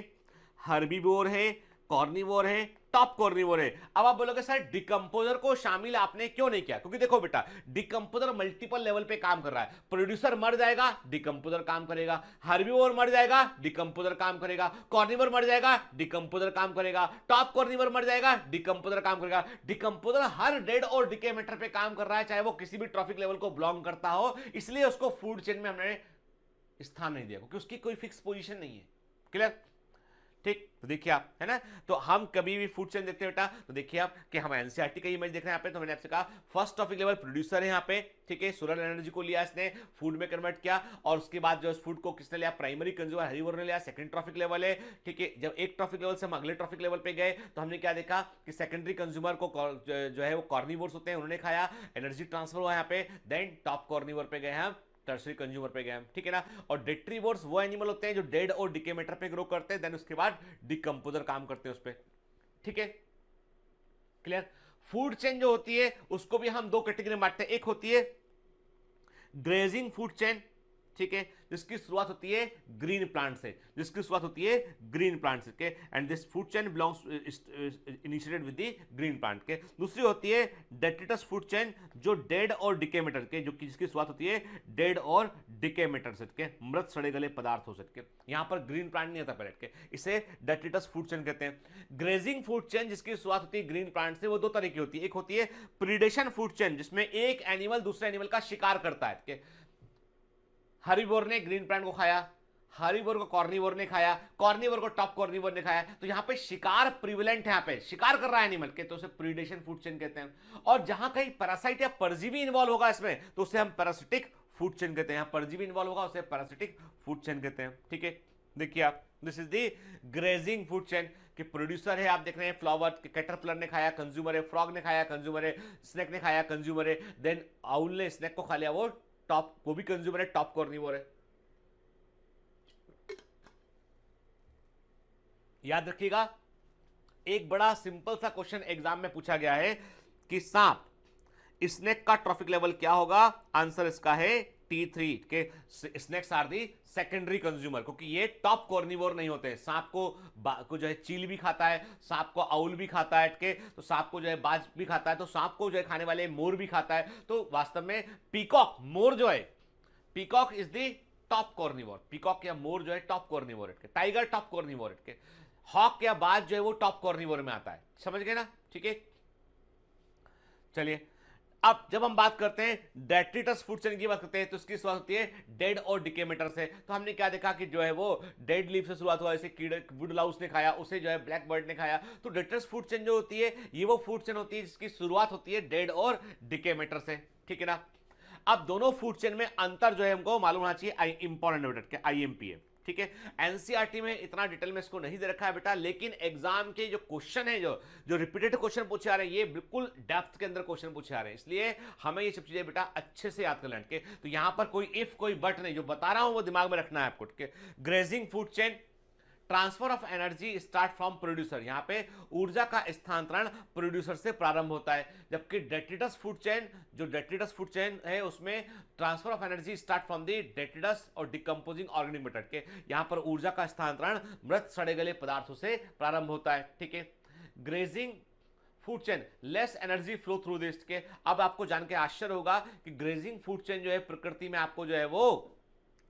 हर्बीवोर है, कॉर्निवोर है, टॉप कॉर्निवोर है। अब आप बोलोगे सर डिकम्पोजर को शामिल आपने क्यों नहीं किया, क्योंकि देखो बेटा डिकम्पोजर मल्टीपल लेवल पे काम कर रहा है। प्रोड्यूसर मर जाएगा, डिकम्पोजर काम करेगा, हर्बीवोर मर जाएगा, डिकम्पोजर काम करेगा, कॉर्निवोर मर जाएगा, डिकम्पोजर काम करेगा, टॉप कॉर्निवोर मर जाएगा, डिकम्पोजर काम करेगा। डिकम्पोजर हर डेड और डिके मैटर पे काम कर रहा है, चाहे वो किसी भी ट्रॉफिक लेवल को बिलोंग करता हो, इसलिए उसको फूड चेन में हमने स्थान नहीं दिया, क्योंकि उसकी कोई फिक्स पोजीशन नहीं है। क्लियर? ठीक, तो देखिए आप, है ना, तो हम कभी भी फूड चेन देखते हैं बेटा, तो देखिए आप कि हम एनसीईआरटी का इमेज देख रहे हैं यहाँ पे। तो मैंने आपसे कहा फर्स्ट ट्रॉफिक लेवल प्रोड्यूसर है यहाँ पे। ठीक है, सोलर एनर्जी को लिया इसने, फूड में कन्वर्ट किया और उसके बाद जो इस फूड को किसने लिया, प्राइमरी कंज्यूमर हर्बीवोर ने लिया, सेकंड ट्रॉफिक लेवल है। ठीक है, जब एक ट्रॉफिक लेवल से हम अगले ट्रॉफिक लेवल पे गए तो हमने क्या देखा कि सेकेंडरी कंज्यूमर को जो है वो कॉर्निवोर्स होते हैं, उन्होंने खाया, एनर्जी ट्रांसफर हुआ यहाँ पे। देन टॉप कॉर्निवोर पे गए हम, टर्सरी कंज्यूमर पे गए, ठीक है ना। और डेट्रीवोर्स वो एनिमल होते हैं जो डेड और डिके मैटर पे ग्रो करते हैं, देन उसके बाद डिकम्पोजर काम करते हैं उस पे। ठीक है, क्लियर? फूड चेन जो होती है उसको भी हम दो कैटेगरी में बांटते हैं। एक होती है ग्रेजिंग फूड चेन, ठीक है, जिसकी शुरुआत होती है ग्रीन प्लांट से, के, and this food chain belongs initiated with the green plant के। दूसरी होती है डेट्रिटस फूड चेन, जो डेड और डिके मैटर के, जो कि जिसकी शुरुआत होती है डेड और डिके मैटर से के, मृत सड़े गले पदार्थ हो सकते। यहां पर ग्रीन प्लांट नहीं आता पहले के, इसे डेट्रिटस फूड चेन कहते हैं। ग्रेजिंग फूड चेन जिसकी शुरुआत होती है ग्रीन प्लांट से, वो दो तरह की होती है। एक होती है प्रीडेशन फूड चेन, जिसमें एक एनिमल दूसरे एनिमल का शिकार करता है। हर्बीवोर ने ग्रीन प्लांट को खाया, हर्बीवोर को कॉर्निवोर ने खाया, कॉर्निवोर को टॉप कॉर्निवोर ने खाया, तो यहां पे शिकार प्रिविलेंट है, यहाँ पे शिकार कर रहा है एनिमल के, तो उसे प्रीडेशन फूड चेन कहते हैं। और जहां कहीं पैरासाइट या परजीवी इन्वॉल्व होगा इसमें, तो उसे हम पैरासिटिक फूड चेन कहते हैं। यहां परजीवी इन्वॉल्व होगा उसे पैरासिटिक फूड चेन कहते हैं। ठीक है, देखिए आप, this is the grazing food chain कि प्रोड्यूसर है, आप देख रहे हैं फ्लावर, कैटरपिलर ने खाया, कंज्यूमर है, फ्रॉग ने खाया, कंज्यूमर है, स्नेक ने खाया, कंज्यूमर है, देन आउल ने स्नेक को खा लिया, वो टॉप, वो भी कंज्यूमर है, टॉप कॉर्निवोर है। याद रखिएगा, एक बड़ा सिंपल सा क्वेश्चन एग्जाम में पूछा गया है कि सांप, स्नेक का ट्रॉफिक लेवल क्या होगा? आंसर इसका है T3 के snakes are the secondary consumer, क्योंकि ये टॉप कॉर्निवोर नहीं होते। सांप को जो है चील भी खाता है, सांप को आउल भी खाता है, के तो सांप को जो है बाज भी खाता है, तो सांप को जो है खाने वाले मोर भी खाता है। तो वास्तव में पीकॉक, मोर जो है, peacock is the top carnivore, peacock या मोर जो है टॉप कॉर्निवोर के, टाइगर टॉप कॉर्निवोर के, हॉक या बाज जो है वो टॉप कॉर्निवोर में आता है। समझ गए ना? ठीक है, चलिए अब जब हम बात करते हैं डेट्रिटस फूड चेन की बात करते हैं, तो इसकी शुरुआत होती है डेड और डिके मैटर से। तो हमने क्या देखा कि जो है वो डेड लीफ से शुरुआत हुआ, जैसे कीड़े, वुडलाउस ने खाया, उसे जो है ब्लैक बर्ड ने खाया। तो डेट्रिटस फूड चेन जो होती है, ये वो फूड चेन होती है जिसकी शुरुआत होती है डेड और डिके मैटर से। ठीक है ना? अब दोनों फूड चेन में अंतर जो है हमको मालूम होना चाहिए, इंपॉर्टेंट के IMP है। ठीक है, एनसीईआरटी में इतना डिटेल में इसको नहीं दे रखा है बेटा, लेकिन एग्जाम के जो क्वेश्चन है, जो रिपीटेड क्वेश्चन पूछे आ रहे हैं, ये बिल्कुल डेप्थ के अंदर क्वेश्चन पूछे आ रहे हैं, इसलिए हमें ये सब चीजें बेटा अच्छे से याद कर लें के। तो यहां पर कोई इफ कोई बट नहीं, जो बता रहा हूं वो दिमाग में रखना है आपको। Grazing food chain, transfer of energy start from producer, यहां पे ऊर्जा का स्थानांतरण प्रोड्यूसर से प्रारंभ होता है। जबकि डेट्रिटस फूड चेन, जो डेट्रिटस फूड चेन है, उसमें transfer of energy start from the detritus और डिकम्पोजिंग ऑर्गेनिक मैटर के, यहां पर ऊर्जा का स्थानांतरण मृत सड़े गले पदार्थों से प्रारंभ होता है। ठीक है, grazing food chain, less energy flow through this के। अब आपको जान के आश्चर्य होगा कि ग्रेजिंग फूड चेन जो है प्रकृति में आपको जो है वो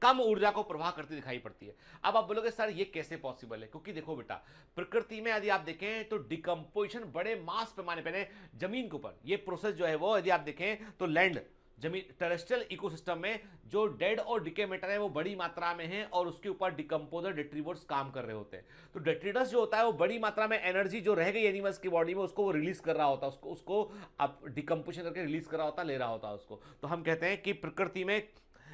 कम ऊर्जा को प्रवाह करती दिखाई पड़ती है। अब आप बोलोगे सर ये कैसे पॉसिबल है, क्योंकि देखो बेटा, प्रकृति में यदि आप देखें तो डिकम्पोजिशन बड़े मास पैमाने पर जमीन के ऊपर ये प्रोसेस जो है वो यदि आप देखें तो लैंड जमीन टेरेस्ट्रियल इकोसिस्टम में जो डेड और डिके मैटर है वो बड़ी मात्रा में है और उसके ऊपर डिकम्पोजर डेट्रीवर्स काम कर रहे होते हैं। तो डेट्रीडस जो होता है वो बड़ी मात्रा में एनर्जी जो रह गई एनिमल्स की बॉडी में उसको वो रिलीज कर रहा होता है, उसको अब डिकम्पोजिशन करके रिलीज कर रहा होता, ले रहा होता है उसको। तो हम कहते हैं कि प्रकृति में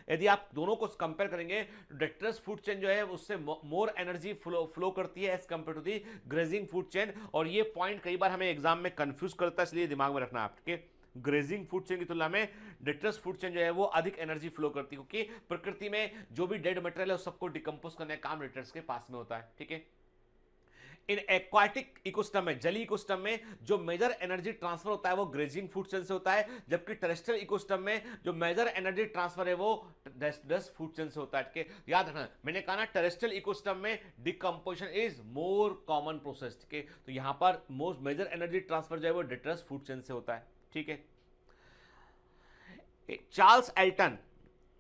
यदि आप दोनों को कंपेयर करेंगे तो डेट्रस फूड चेन जो है उससे मोर एनर्जी फ्लो करती है as compare to the grazing food chain. और ये पॉइंट कई बार हमें एग्जाम में कंफ्यूज करता है, इसलिए दिमाग में रखना आपके। ग्रेजिंग फूड चेन की तुलना में डेट्रस फूड चेन जो है वो अधिक एनर्जी फ्लो करती है, क्योंकि प्रकृति में जो भी डेड मटेरियल है उस सबको डिकम्पोज करने का काम डेट्रस के पास में होता है। ठीक है, इन एक्वाटिक इकोसिस्टम में, जलीय इकोसिस्टम में जो मेजर एनर्जी ट्रांसफर होता है वो ग्रेजिंग फूड चेन से होता है, जबकि टेरेस्ट्रियल इकोसिस्टम में जो मेजर एनर्जी ट्रांसफर है वो डेट्रस फूड चेन से होता है। ठीक है, याद रखना, मैंने कहा ना टेरेस्ट्रियल इकोसिस्टम में decomposition is more common process. ठीक है, तो यहां पर मोस्ट मेजर एनर्जी ट्रांसफर जो है वो डेट्रस फूड चेन से होता है। ठीक है, Charles Elton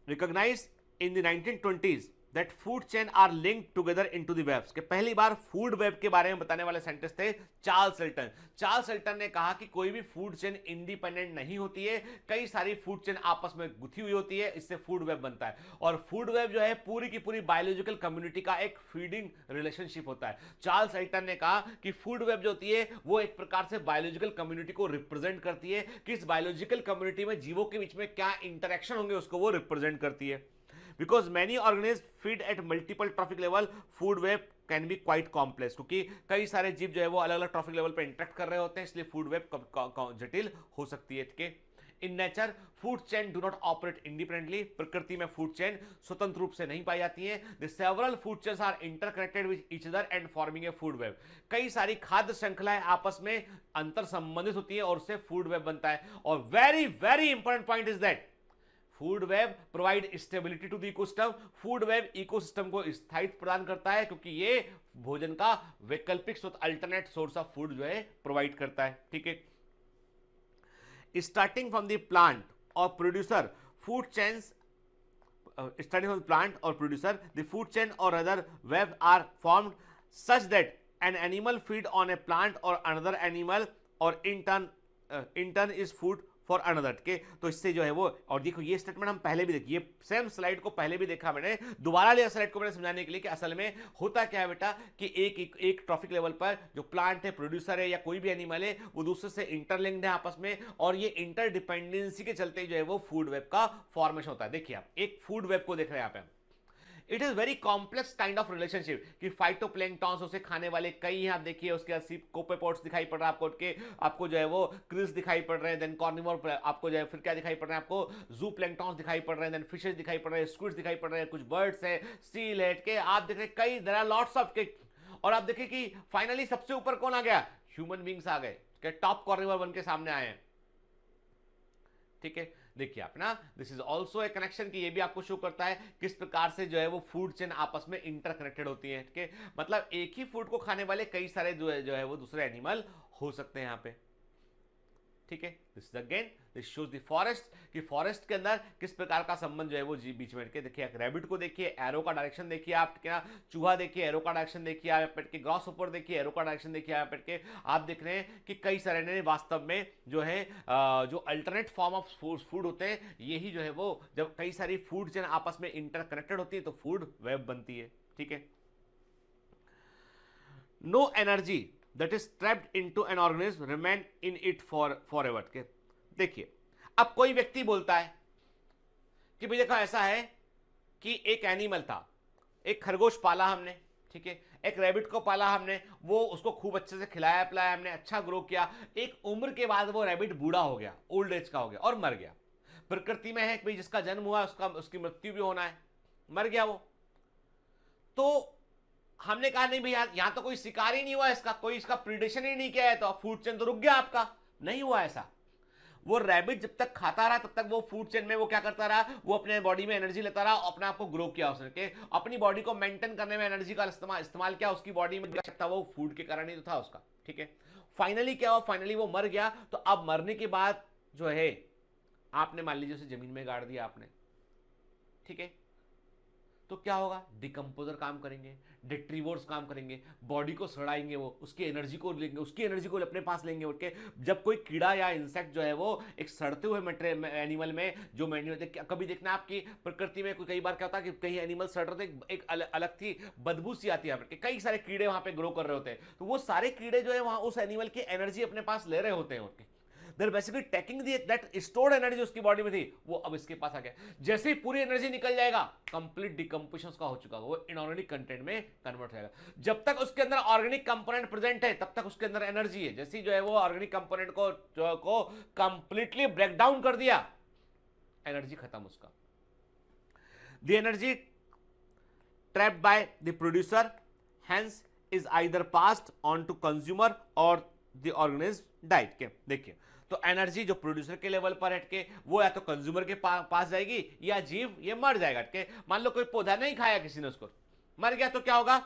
recognize in the 1920s that food chain are linked together into the webs। के पहली बार फूड वेब के बारे में बताने वाले साइंटिस्ट थे चार्ल्स एल्टन। चार्ल्स एल्टन ने कहा कि कोई भी फूड चेन इंडिपेंडेंट नहीं होती है, कई सारी फूड चेन आपस में गुथी हुई होती है, इससे फूड वेब बनता है। और फूड वेब जो है पूरी की पूरी बायोलॉजिकल कम्युनिटी का एक फीडिंग रिलेशनशिप होता है। चार्ल्स एल्टन ने कहा कि फूड वेब जो होती है वो एक प्रकार से बायोलॉजिकल कम्युनिटी को रिप्रेजेंट करती है, कि इस बायोलॉजिकल कम्युनिटी में जीवों के बीच में क्या इंटरेक्शन होंगे उसको वो रिप्रेजेंट करती है। Because many organisms feed at multiple trophic level, food web can be quite complex। क्योंकि कई सारे जीव जो है वो अलग अलग ट्रॉफिक लेवल पे इंटरेक्ट कर रहे होते हैं, इसलिए फूड वेब जटिल हो सकती है। ठीक है, in nature food chain do not operate independently. प्रकृति में फूड चेन स्वतंत्र रूप से नहीं पाई जाती है। The several food chains are interconnected with each other and forming a food web. कई सारी खाद्य श्रृंखलाएं आपस में अंतर संबंधित होती है और उससे फूड वेब बनता है। और very very important point is that food web provide stability to the ecosystem. Food web ecosystem को स्थायित्व प्रदान करता है, क्योंकि ये भोजन का वैकल्पिक स्रोत, अल्टरनेट सोर्स ऑफ फूड जो है प्रोवाइड करता है। ठीक है, स्टार्टिंग फ्रॉम द प्लांट और producer food chains, starting from the plant और प्रोड्यूसर द फूड चेन और other web are formed such that an animal feed on a plant और अनदर एनिमल और in turn is food for another. के तो इससे जो है वो, और देखो ये स्टेटमेंट हम पहले भी देखिए, सेम स्लाइड को पहले भी देखा मैंने, दोबारा लिया स्लाइड को मैंने समझाने के लिए कि असल में होता क्या है बेटा कि एक ट्रॉफिक लेवल पर जो प्लांट है, प्रोड्यूसर है या कोई भी एनिमल है, वो दूसरे से इंटरलिंक्ड है आपस में, और ये इंटरडिपेंडेंसी के चलते जो है वो फूड वेब का फॉर्मेशन होता है। देखिए आप एक फूड वेब को देख रहे हैं यहाँ पे, it is very complex kind of relationship कि फाइटोप्लैंक्टन्स उसे खाने वाले कई हैं। आप देखिए उसके बाद कोपेपोड्स दिखाई पड़ रहा है आपको जो है वो क्रिस दिखाई पड़ रहे हैं, देन कार्निवोर आपको जो है फिर क्या दिखाई पड़ रहा है, आपको जू प्लैंक्टन्स दिखाई पड़ रहे हैं, देन फिशेस दिखाई पड़ रहे हैं, स्क्विड्स दिखाई पड़ रहे हैं, कुछ बर्ड्स है, सील है, के आप देख रहे हैं कई देयर आर लॉट्स ऑफ के। और आप देखिए कि फाइनली सबसे ऊपर कौन आ गया, ह्यूमन बींग्स आ गए, टॉप कार्निवोर बन के सामने आए हैं। ठीक है, देखिए आप ना, this is also a connection कि ये भी आपको शो करता है किस प्रकार से जो है वो फूड चेन आपस में इंटरकनेक्टेड होती है। ठीक है, मतलब एक ही फूड को खाने वाले कई सारे जो है वो दूसरे एनिमल हो सकते हैं यहाँ पे। ठीक है, this is again this shows the forest कि फॉरेस्ट के अंदर किस प्रकार का संबंध जो है वो बीच में। देखिए रैबिट को देखिए, एरो का डायरेक्शन देखिए आप, क्या चूहा देखिए एरो का डायरेक्शन देखिए आप पेट के, ग्रॉस ऊपर देखिए एरो का डायरेक्शन देखिए आप पेट के। आप देख रहे हैं कि कई सारे ने वास्तव में जो है जो अल्टरनेट फॉर्म ऑफ फूड होते हैं, यही जो है वो जब कई सारी फूड चेन आपस में इंटरकनेक्टेड होती है तो फूड वेब बनती है। ठीक है, no energy that is trapped into an organism remain in it forever। के देखिए अब कोई व्यक्ति बोलता है कि भाई देखो ऐसा है कि एक एनिमल था, एक खरगोश पाला हमने, ठीक है, एक रैबिट को पाला हमने, वो उसको खूब अच्छे से खिलाया पिलाया हमने, अच्छा ग्रो किया, एक उम्र के बाद वो रैबिट बूढ़ा हो गया, ओल्ड एज का हो गया और मर गया। प्रकृति में है कि भाई जिसका जन्म हुआ उसकी मृत्यु भी होना है, मर गया वो। तो हमने कहा नहीं भैया यहां तो कोई शिकार ही नहीं हुआ इसका, कोई इसका प्रीडेशन ही नहीं किया है, तो फूड चेन तो रुक गया आपका। नहीं हुआ ऐसा, वो रैबिट जब तक खाता रहा तब तक वो फूड चेन में वो क्या करता रहा, वो अपने बॉडी में एनर्जी लेता रहा, अपने आप को ग्रो किया उसने, अपनी बॉडी को मेंटेन करने में एनर्जी का इस्तेमाल किया, उसकी बॉडी में सकता वो फूड के कारण ही तो था उसका। ठीक है, फाइनली क्या हुआ, फाइनली वो मर गया। तो अब मरने के बाद जो है आपने मान लीजिए उसे जमीन में गाड़ दिया आपने, ठीक है, तो क्या होगा, डिकम्पोजर काम करेंगे, डिट्रीवर्स काम करेंगे, बॉडी को सड़ाएंगे, वो उसकी एनर्जी को लेंगे, उसकी एनर्जी को अपने पास लेंगे उठ के। जब कोई कीड़ा या इंसेक्ट जो है वो एक सड़ते हुए एनिमल में जो कभी देखना आपकी प्रकृति में कई बार क्या होता है कि कई एनिमल सड़ रहे थे, एक अलग थी बदबू सी आती है, कई सारे कीड़े वहां पे ग्रो कर रहे होते हैं, तो वो सारे कीड़े जो है वहां उस एनिमल की एनर्जी अपने पास ले रहे होते हैं उनके, they're basically taking that stored energy उसकी बॉडी में थी, वो अब इसके पास आ गया। जैसे ही पूरी एनर्जी निकल जाएगा, कंप्लीट डिकम्पोजिशन का हो चुका, वो इनऑर्गेनिक कंटेंट में कन्वर्ट हो जाएगा। जब तक उसके अंदर ऑर्गेनिक कंपोनेंट प्रेजेंट है तब तक उसके अंदर एनर्जी है। जैसे ही जो है वो ऑर्गेनिक कंपोनेंट को कंप्लीटली ब्रेक डाउन कर दिया, एनर्जी खत्म उसका। The energy trapped by the producer hence is either passed on to consumer or the organism died। के देखिए, तो एनर्जी जो प्रोड्यूसर के लेवल पर हटके वो या तो कंज्यूमर के पास जाएगी या जीव ये मर जाएगा हटके। मान लो कोई पौधा नहीं खाया किसी ने, उसको मर गया, तो क्या होगा,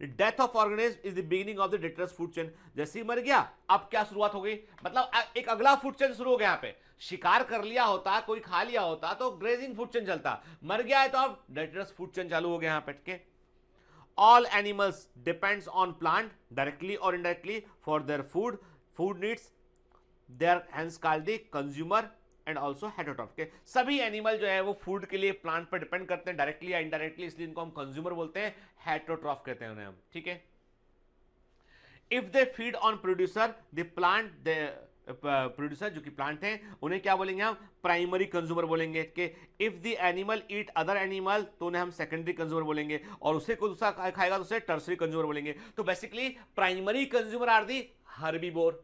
death of organism is the beginning of the detritus food chain. जैसे ही मर गया, अब क्या शुरुआत हो गई, मतलब एक अगला फूड चेन शुरू हो गया। यहाँ पे शिकार कर लिया होता, कोई खा लिया होता तो ग्रेजिंग फूड चेन चलता, मर गया है तो अब डेट्रस फूड चेन चालू हो गया यहाँ पे हटके। All animals depends on plant directly or indirectly for their food needs, they are hence called the consumer and also heterotroph। के सभी एनिमल जो है वो फूड के लिए प्लांट पर डिपेंड करते हैं डायरेक्टली या इनडायरेक्टली, इसलिए इनको हम कंज्यूमर बोलते हैं, हेटरोट्रॉफ कहते हैं उन्हें हम, ठीक है। If they feed on producer the plant, producer जो कि प्लांट है उन्हें क्या बोलेंगे हम, प्राइमरी कंज्यूमर बोलेंगे। कि if the animal eat other animal तो उन्हें हम सेकेंडरी कंज्यूमर बोलेंगे, और उसे कोई दूसरा खाएगा तो उसे टर्सरी कंज्यूमर बोलेंगे। तो basically primary consumer are the herbivore,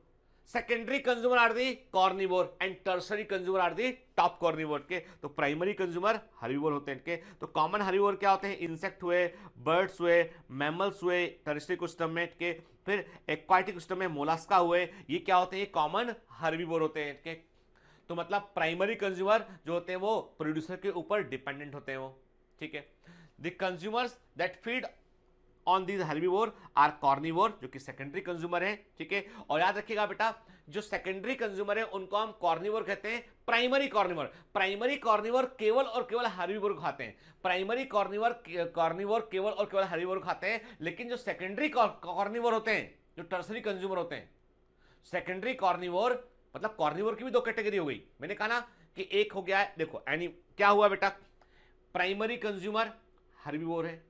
secondary consumer are the carnivore and tertiary consumer are the top carnivore. के तो प्राइमरी कंज्यूमर हर्बीवोर होते हैं इनके। तो कॉमन हर्बीवोर क्या होते हैं, इंसेक्ट हुए, बर्ड्स हुए, मैमल्स हुए टर्सरी सिस्टम में के, फिर एक्वाटिक सिस्टम में मोलास्का हुए, ये क्या होते हैं, ये कॉमन हर्बीवोर होते हैं इनके। तो मतलब प्राइमरी कंज्यूमर जो होते हैं वो प्रोड्यूसर के ऊपर डिपेंडेंट होते हैं वो, ठीक है। The consumers that feed on these herbivore are carnivore, जो कि सेकेंडरी कंज्यूमर है, ठीक है। और याद रखिएगा बेटा, जो सेकेंडरी कंज्यूमर है उनको हम कॉर्निवोर कहते हैं। प्राइमरी कॉर्निवोर केवल और केवल हर्बीवोर खाते हैं, प्राइमरी कॉर्निवोर केवल और केवल हर्बीवोर खाते हैं। लेकिन जो सेकेंडरी कॉर्निवोर होते हैं, जो टर्सरी कंज्यूमर होते हैं, सेकेंडरी कॉर्निवोर मतलब कॉर्निवोर की भी दो कैटेगरी हो गई। मैंने कहा ना कि एक हो गया है, देखो क्या हुआ बेटा, प्राइमरी कंज्यूमर हर्बीवोर है,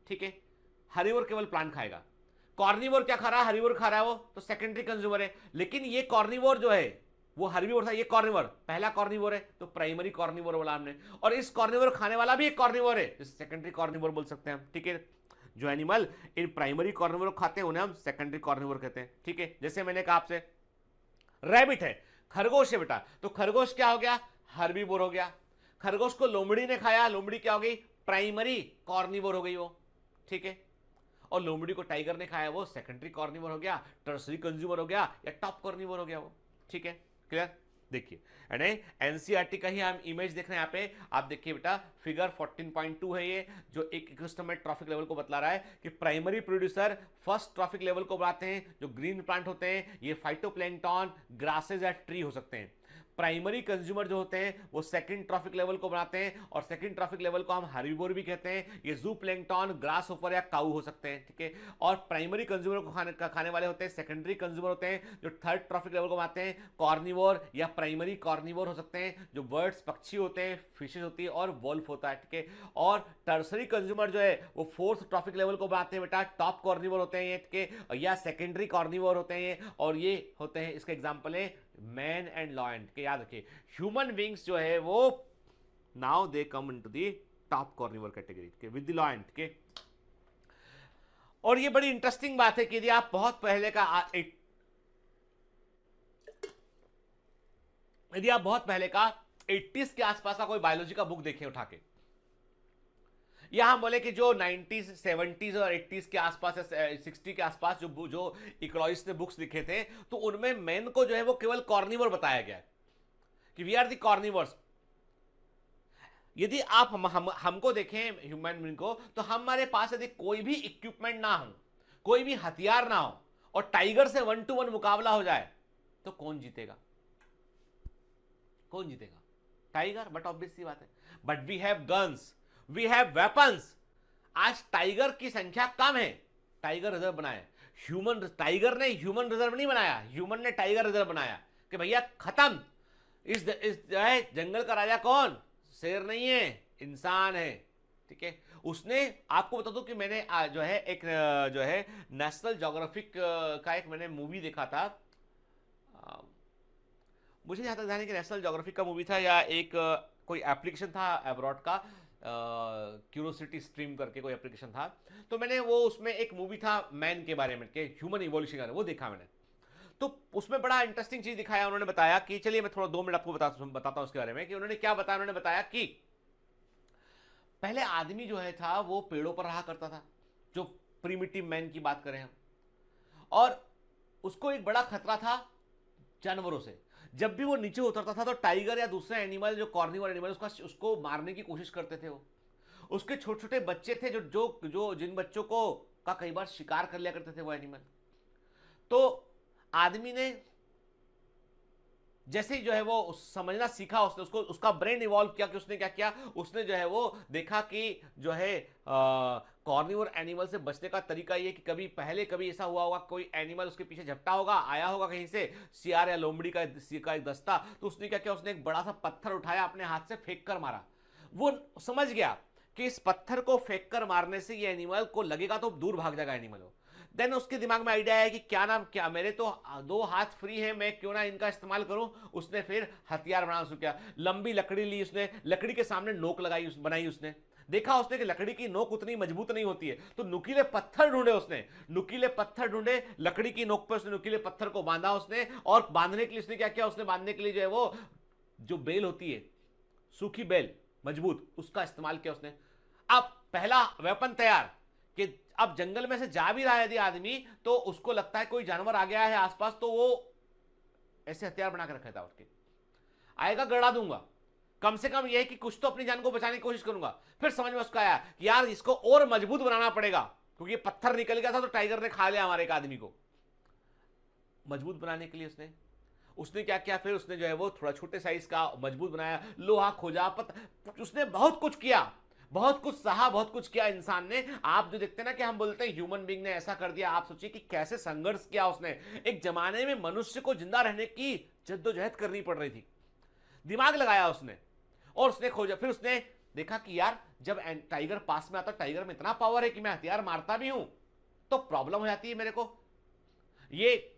ठीक है, हर्बीवोर केवल प्लांट खाएगा। कॉर्निवोर क्या खा रहा है, हर्बीवोर खा रहा है वो, तो सेकेंडरी कंज्यूमर है। लेकिन ये कॉर्निवोर जो है वो हर्बीवोर था, ये कॉर्निवोर पहला कॉर्निवोर है, तो प्राइमरी कॉर्निवोर बोला हमने। और इस कॉर्निवोर खाने वाला भी एक कॉर्निवोर है, इस सेकेंडरी कॉर्निवोर बोल सकते हैं हम, ठीक है। जो एनिमल इन प्राइमरी कॉर्निवोर खाते हैं उन्हें हम सेकेंडरी कॉर्निवोर कहते हैं, ठीक है। जैसे मैंने कहा आपसे रैबिट है, खरगोश है बेटा, तो खरगोश क्या हो गया, हर्बीवोर हो गया। खरगोश को लोमड़ी ने खाया, लोमड़ी क्या हो गई, प्राइमरी कॉर्निवोर हो गई वो, ठीक है। और लोमड़ी को टाइगर ने खाया, वो सेकेंडरी कॉर्निवोर हो गया, टर्सरी कंज्यूमर हो गया या टॉप कॉर्निवोर हो गया वो, ठीक है। क्लियर, देखिए एनसीईआरटी का ही हम इमेज देख रहे हैं यहाँ पे। आप देखिए बेटा, फिगर 14.2 है ये, जो एक इकोसिस्टम में ट्रॉफिक लेवल को बतला रहा है कि primary producer first trophic level को बढ़ाते हैं, जो ग्रीन प्लांट होते हैं, ये फाइटोप्लैंक्टन, ग्रासेज या ट्री हो सकते हैं। प्राइमरी कंज्यूमर जो होते हैं वो सेकंड ट्रॉफिक लेवल को बनाते हैं, और सेकंड ट्रॉफिक लेवल को हम हर्बीवोर भी कहते हैं। ये जू प्लैंक्टन, ग्रास होपर या काऊ हो सकते हैं, ठीक है। और प्राइमरी कंज्यूमर को खाने वाले होते हैं सेकेंडरी कंज्यूमर होते हैं, जो थर्ड ट्रॉफिक लेवल को बनाते हैं, कॉर्निवोर या प्राइमरी कॉर्निवोर हो सकते हैं, जो बर्ड्स पक्षी होते हैं, फिशेज होती है और वोल्फ होता है, ठीक है। और टर्सरी कंज्यूमर जो है वो फोर्थ ट्रॉफिक लेवल को बनाते हैं बेटा, टॉप कॉर्निवोर होते हैं ये, ठीक है, या सेकेंडरी कॉर्निवोर होते हैं ये, और ये होते हैं, इसका एग्जाम्पल है मैन एंड लॉयन के। याद रखिए, ह्यूमन बींग्स जो है वो now they come into the top carnivore category के विद द लॉयन के। और ये बड़ी इंटरेस्टिंग बात है कि यदि आप बहुत पहले का 80s के आसपास का कोई बायोलॉजी का बुक देखें उठा के, या हम बोले कि जो 90s 70s और 80s के आसपास 60 के आसपास जो इकोलॉजिस्ट ने बुक्स लिखे थे, तो उनमें मैन को जो है वो केवल कॉर्निवोर बताया गया है कि वी आर द कॉर्निवोर्स। यदि आप हमको देखें ह्यूमन बीइंग को, तो हमारे पास यदि कोई भी इक्विपमेंट ना हो, कोई भी हथियार ना हो, और टाइगर से 1 to 1 मुकाबला हो जाए, तो कौन जीतेगा, कौन जीतेगा, टाइगर। बट ऑब्वियस सी बात है, but we have guns, we have weapons. आज टाइगर की संख्या कम है, टाइगर रिजर्व बनाया। ह्यूमन टाइगर ने ह्यूमन रिजर्व नहीं बनाया, ह्यूमन ने टाइगर रिजर्व बनाया कि भैया खत्म। इस जंगल का राजा कौन? शेर नहीं है, इंसान है, ठीक है। उसने, आपको बता दूं कि मैंने जो है एक जो है नेशनल ज्योग्राफिक का एक मैंने मूवी देखा था। मुझे जहां तक ध्यान है कि नेशनल ज्योग्राफिक का मूवी था या एक कोई एप्लीकेशन था अब्रॉड का, क्यूरोसिटी स्ट्रीम करके कोई एप्लीकेशन था। तो मैंने वो, उसमें एक मूवी था मैन के बारे में, के ह्यूमन इवोल्यूशन का, वो देखा मैंने। तो उसमें बड़ा इंटरेस्टिंग चीज दिखाया उन्होंने। बताया कि, चलिए मैं थोड़ा 2 मिनट आपको बताता हूं उसके बारे में कि उन्होंने क्या बताया। उन्होंने बताया कि पहले आदमी जो है था वो पेड़ों पर रहा करता था, जो प्रिमिटिव मैन की बात करें हम, और उसको एक बड़ा खतरा था जानवरों से। जब भी वो नीचे उतरता था तो टाइगर या दूसरे एनिमल, जो कॉर्निवोर एनिमल, उसको मारने की कोशिश करते थे। वो उसके छोटे छोटे बच्चे थे जो जो जो जिन बच्चों को का कई बार शिकार कर लिया करते थे वो एनिमल। तो आदमी ने जैसे ही जो है वो समझना सीखा, उसने उसका ब्रेन इवॉल्व किया कि उसने क्या किया, उसने जो है वो देखा कि जो है कॉर्निवोर एनिमल से बचने का तरीका ये कि कभी ऐसा हुआ होगा, कोई एनिमल उसके पीछे झपटा होगा, आया होगा कहीं से सियार या लोमड़ी का एक दस्ता। तो उसने क्या किया, उसने एक बड़ा सा पत्थर उठाया, अपने हाथ से फेंक कर मारा। वो समझ गया कि इस पत्थर को फेंक कर मारने से ये एनिमल को लगेगा तो दूर भाग जाएगा एनिमल। देन उसके दिमाग में आइडिया आया कि क्या मेरे तो 2 हाथ फ्री है, मैं क्यों ना इनका इस्तेमाल करूं। उसने फिर हथियार बनाना शुरू किया। लंबी लकड़ी ली उसने, लकड़ी के सामने नोक बनाई उसने। देखा उसने कि लकड़ी की नोक उतनी मजबूत नहीं होती है, तो नुकीले पत्थर ढूंढे उसने। नुकीले पत्थर ढूंढे, लकड़ी की नोक पर उसने नुकीले पत्थर को बांधा उसने। और बांधने के लिए उसने क्या किया, उसने बांधने के लिए जो है वो जो बेल होती है, सूखी बेल मजबूत, उसका इस्तेमाल किया उसने। अब पहला वेपन तैयार कि अब जंगल में से जा भी रहा है यदि आदमी, तो उसको लगता है कोई जानवर आ गया है आसपास, तो वो ऐसे हथियार बना के रखा था उसके, आएगा गड़ा दूंगा, कम से कम यह कि कुछ तो अपनी जान को बचाने की कोशिश करूंगा। फिर समझ में उसका आया कि यार इसको और मजबूत बनाना पड़ेगा, क्योंकि ये पत्थर निकल गया था तो टाइगर ने खा लिया हमारे एक आदमी को। मजबूत बनाने के लिए उसने क्या किया, फिर उसने जो है वो थोड़ा छोटे साइज का मजबूत बनाया, लोहा खोजा, उसने बहुत कुछ किया, बहुत कुछ सहा, बहुत कुछ किया इंसान ने। आप जो देखते हैं ना कि हम बोलते हैं ह्यूमन बीइंग ने ऐसा कर दिया, आप सोचिए कि कैसे संघर्ष किया उसने। एक जमाने में मनुष्य को जिंदा रहने की जद्दोजहद करनी पड़ रही थी, दिमाग लगाया उसने और उसने खोजा। फिर उसने देखा कि यार जब टाइगर पास में आता, टाइगर में इतना पावर है कि मैं हथियार मारता भी हूं तो प्रॉब्लम हो जाती है मेरे को, ये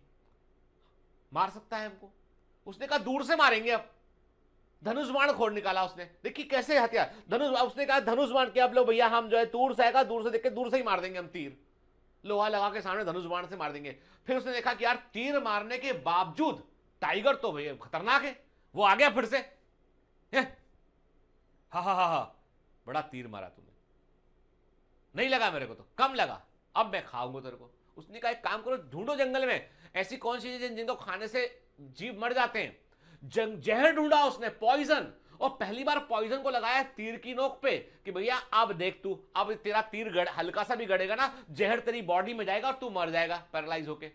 मार सकता है हमको। उसने कहा दूर से मारेंगे, अब धनुष बाण खोड़ निकाला उसने। देखिए कैसे हथियार, उसने कहा धनुष बाण के, अब लो भैया हम जो है दूर से आएगा, दूर से देख के दूर से ही मार देंगे हम तीर, लोहा लगा के सामने धनुष बाण से मार देंगे। फिर उसने देखा कि यार तीर मारने के बावजूद टाइगर तो भैया खतरनाक है, वो आ गया फिर से, हा, बड़ा तीर मारा तूने, नहीं लगा मेरे को, तो कम लगा, अब मैं खाऊंगा तेरे को। उसने कहा एक काम करो, ढूंढो जंगल में ऐसी कौन सी चीजें जिनको खाने से जीव मर जाते हैं। जहर ढूंढा उसने, पॉइजन, और पहली बार पॉइजन को लगाया तीर की नोक पे कि भैया अब देख तू, अब तेरा तीर हल्का सा भी गड़ेगा ना, जहर तेरी बॉडी में जाएगा और तू मर जाएगा पैरालाइज होके।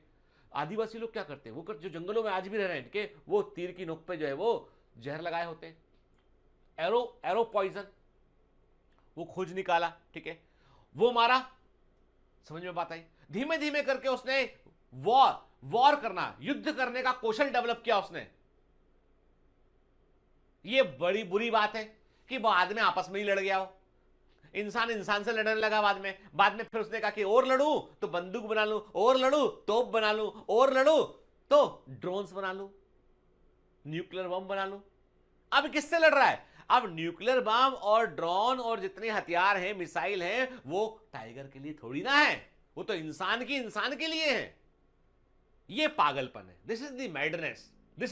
आदिवासी लोग क्या करते हैं, वो जो जंगलों में आज भी रह रहे हैं, कि वो तीर की नोक पे जो है वो जहर लगाए होते हैं, एरो पॉइजन, वो खोज निकाला, ठीक है, वो मारा। समझ में बात आई। धीमे धीमे करके उसने वॉर करना, युद्ध करने का कौशल डेवलप किया उसने। ये बड़ी बुरी बात है कि बाद में आपस में ही लड़ गया हो, इंसान इंसान से लड़ने लगा बाद में फिर उसने कहा कि और लड़ू तो बंदूक बना लूं, और लड़ू तोप बना लूं, और लड़ू तो ड्रोन्स बना लूं, न्यूक्लियर बम बना लूं। अब किससे लड़ रहा है, अब न्यूक्लियर बम और ड्रोन और जितने हथियार हैं, मिसाइल हैं, वो टाइगर के लिए थोड़ी ना है, वो तो इंसान के लिए है। ये पागलपन है। दिस इज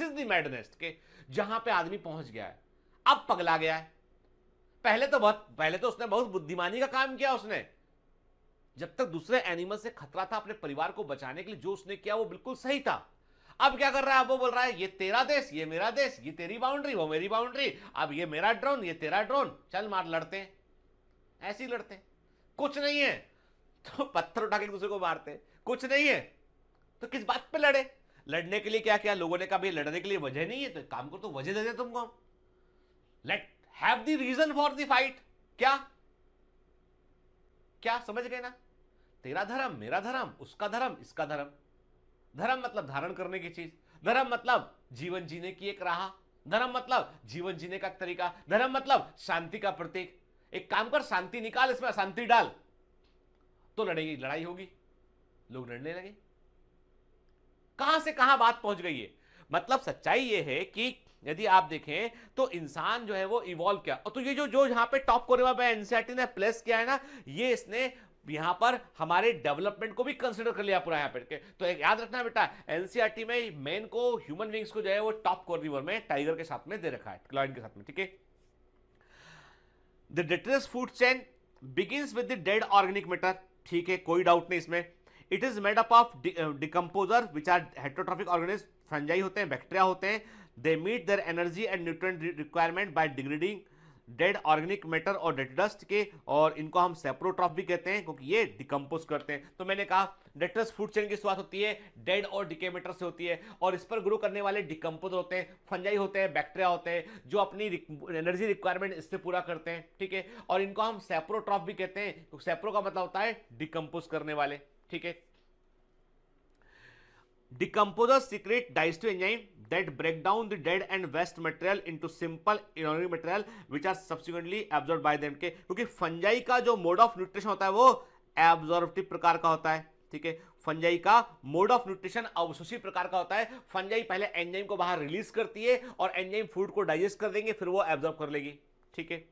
द मैडनेस के जहां पे आदमी पहुंच गया है, अब पगला गया है। पहले तो उसने बहुत बुद्धिमानी का काम किया उसने, जब तक दूसरे एनिमल से खतरा था अपने परिवार को बचाने के लिए, जो उसने किया वो बिल्कुल सही था। अब क्या कर रहा है, अब वो बोल रहा है ये तेरा देश, ये मेरा देश, ये तेरी बाउंड्री, वो मेरी बाउंड्री, अब ये मेरा ड्रोन, ये तेरा ड्रोन, चल मार, लड़ते हैं, ऐसे ही लड़ते हैं। कुछ नहीं है तो पत्थर उठा के एक दूसरे को मारते हैं, कुछ नहीं है तो किस बात पे लड़े। लड़ने के लिए क्या क्या लोगों ने कहा, भाई लड़ने के लिए वजह नहीं है तो काम को तो वजह दे दे तुमको, let have the reason for the fight. क्या क्या समझ गए ना? तेरा धर्म मेरा धर्म, उसका धर्म इसका धर्म। धर्म मतलब धारण करने की चीज, धर्म मतलब जीवन जीने की एक राह, धर्म मतलब जीवन जीने का तरीका, धर्म मतलब शांति का प्रतीक। एक काम कर, शांति निकाल, इसमें अशांति डाल, तो लड़ेगी, लड़ाई होगी। लोग लड़ने लगे। कहां से कहां बात पहुंच गई है? मतलब सच्चाई ये है कि यदि आप देखें तो इंसान जो है वो इवॉल्व किया। और तो ये जो जो यहां पे टॉप कोने में एनसीईआरटी ने प्लेस किया है ना, ये इसने यहां पर हमारे डेवलपमेंट को भी कंसीडर कर लिया पूरा यहां पे। तो एक याद रखना बेटा, एनसीईआरटी में मेन को, ह्यूमन बींग्स को जो है वो टॉप कॉर्निवर में टाइगर के साथ में दे रखा है, क्लाइन के साथ में, ठीक है। The detritus food chain begins with the dead organic matter, ठीक है, कोई डाउट नहीं इसमें। It is made up of decomposer which are heterotrophic organism, fungi होते हैं, बैक्टीरिया होते हैं। They meet their energy and nutrient requirement by degrading dead organic matter और डेड डस्ट के, और इनको हम सेप्रोट्रॉफ भी कहते हैं क्योंकि ये डिकम्पोज करते हैं। तो मैंने कहा डेट्रस फूड चेन की शुरुआत होती है डेड और डिके मैटर से होती है, और इस पर ग्रो करने वाले डिकम्पोज होते हैं, फंजाई होते हैं, बैक्टीरिया होते हैं, जो अपनी एनर्जी रिक्वायरमेंट इससे पूरा करते हैं, ठीक है। और इनको हम सेप्रोट्रॉफ भी कहते हैं, तो सेप्रो का मतलब होता है डिकम्पोज करने वाले, ठीक है। Decomposers secrete digestive enzyme that break down the dead and waste material into simple inorganic material which are subsequently absorbed by them के, क्योंकि फंजाई का जो मोड ऑफ न्यूट्रिशन होता है वो एब्जॉर्प्टिव प्रकार का होता है, ठीक है। फंजाई का मोड ऑफ न्यूट्रिशन अवशोषी प्रकार का होता है। फंजाई पहले एंजाइम को बाहर रिलीज करती है और एंजाइम फूड को डाइजेस्ट कर देंगे, फिर वो एब्जॉर्ब कर लेगी, ठीक है।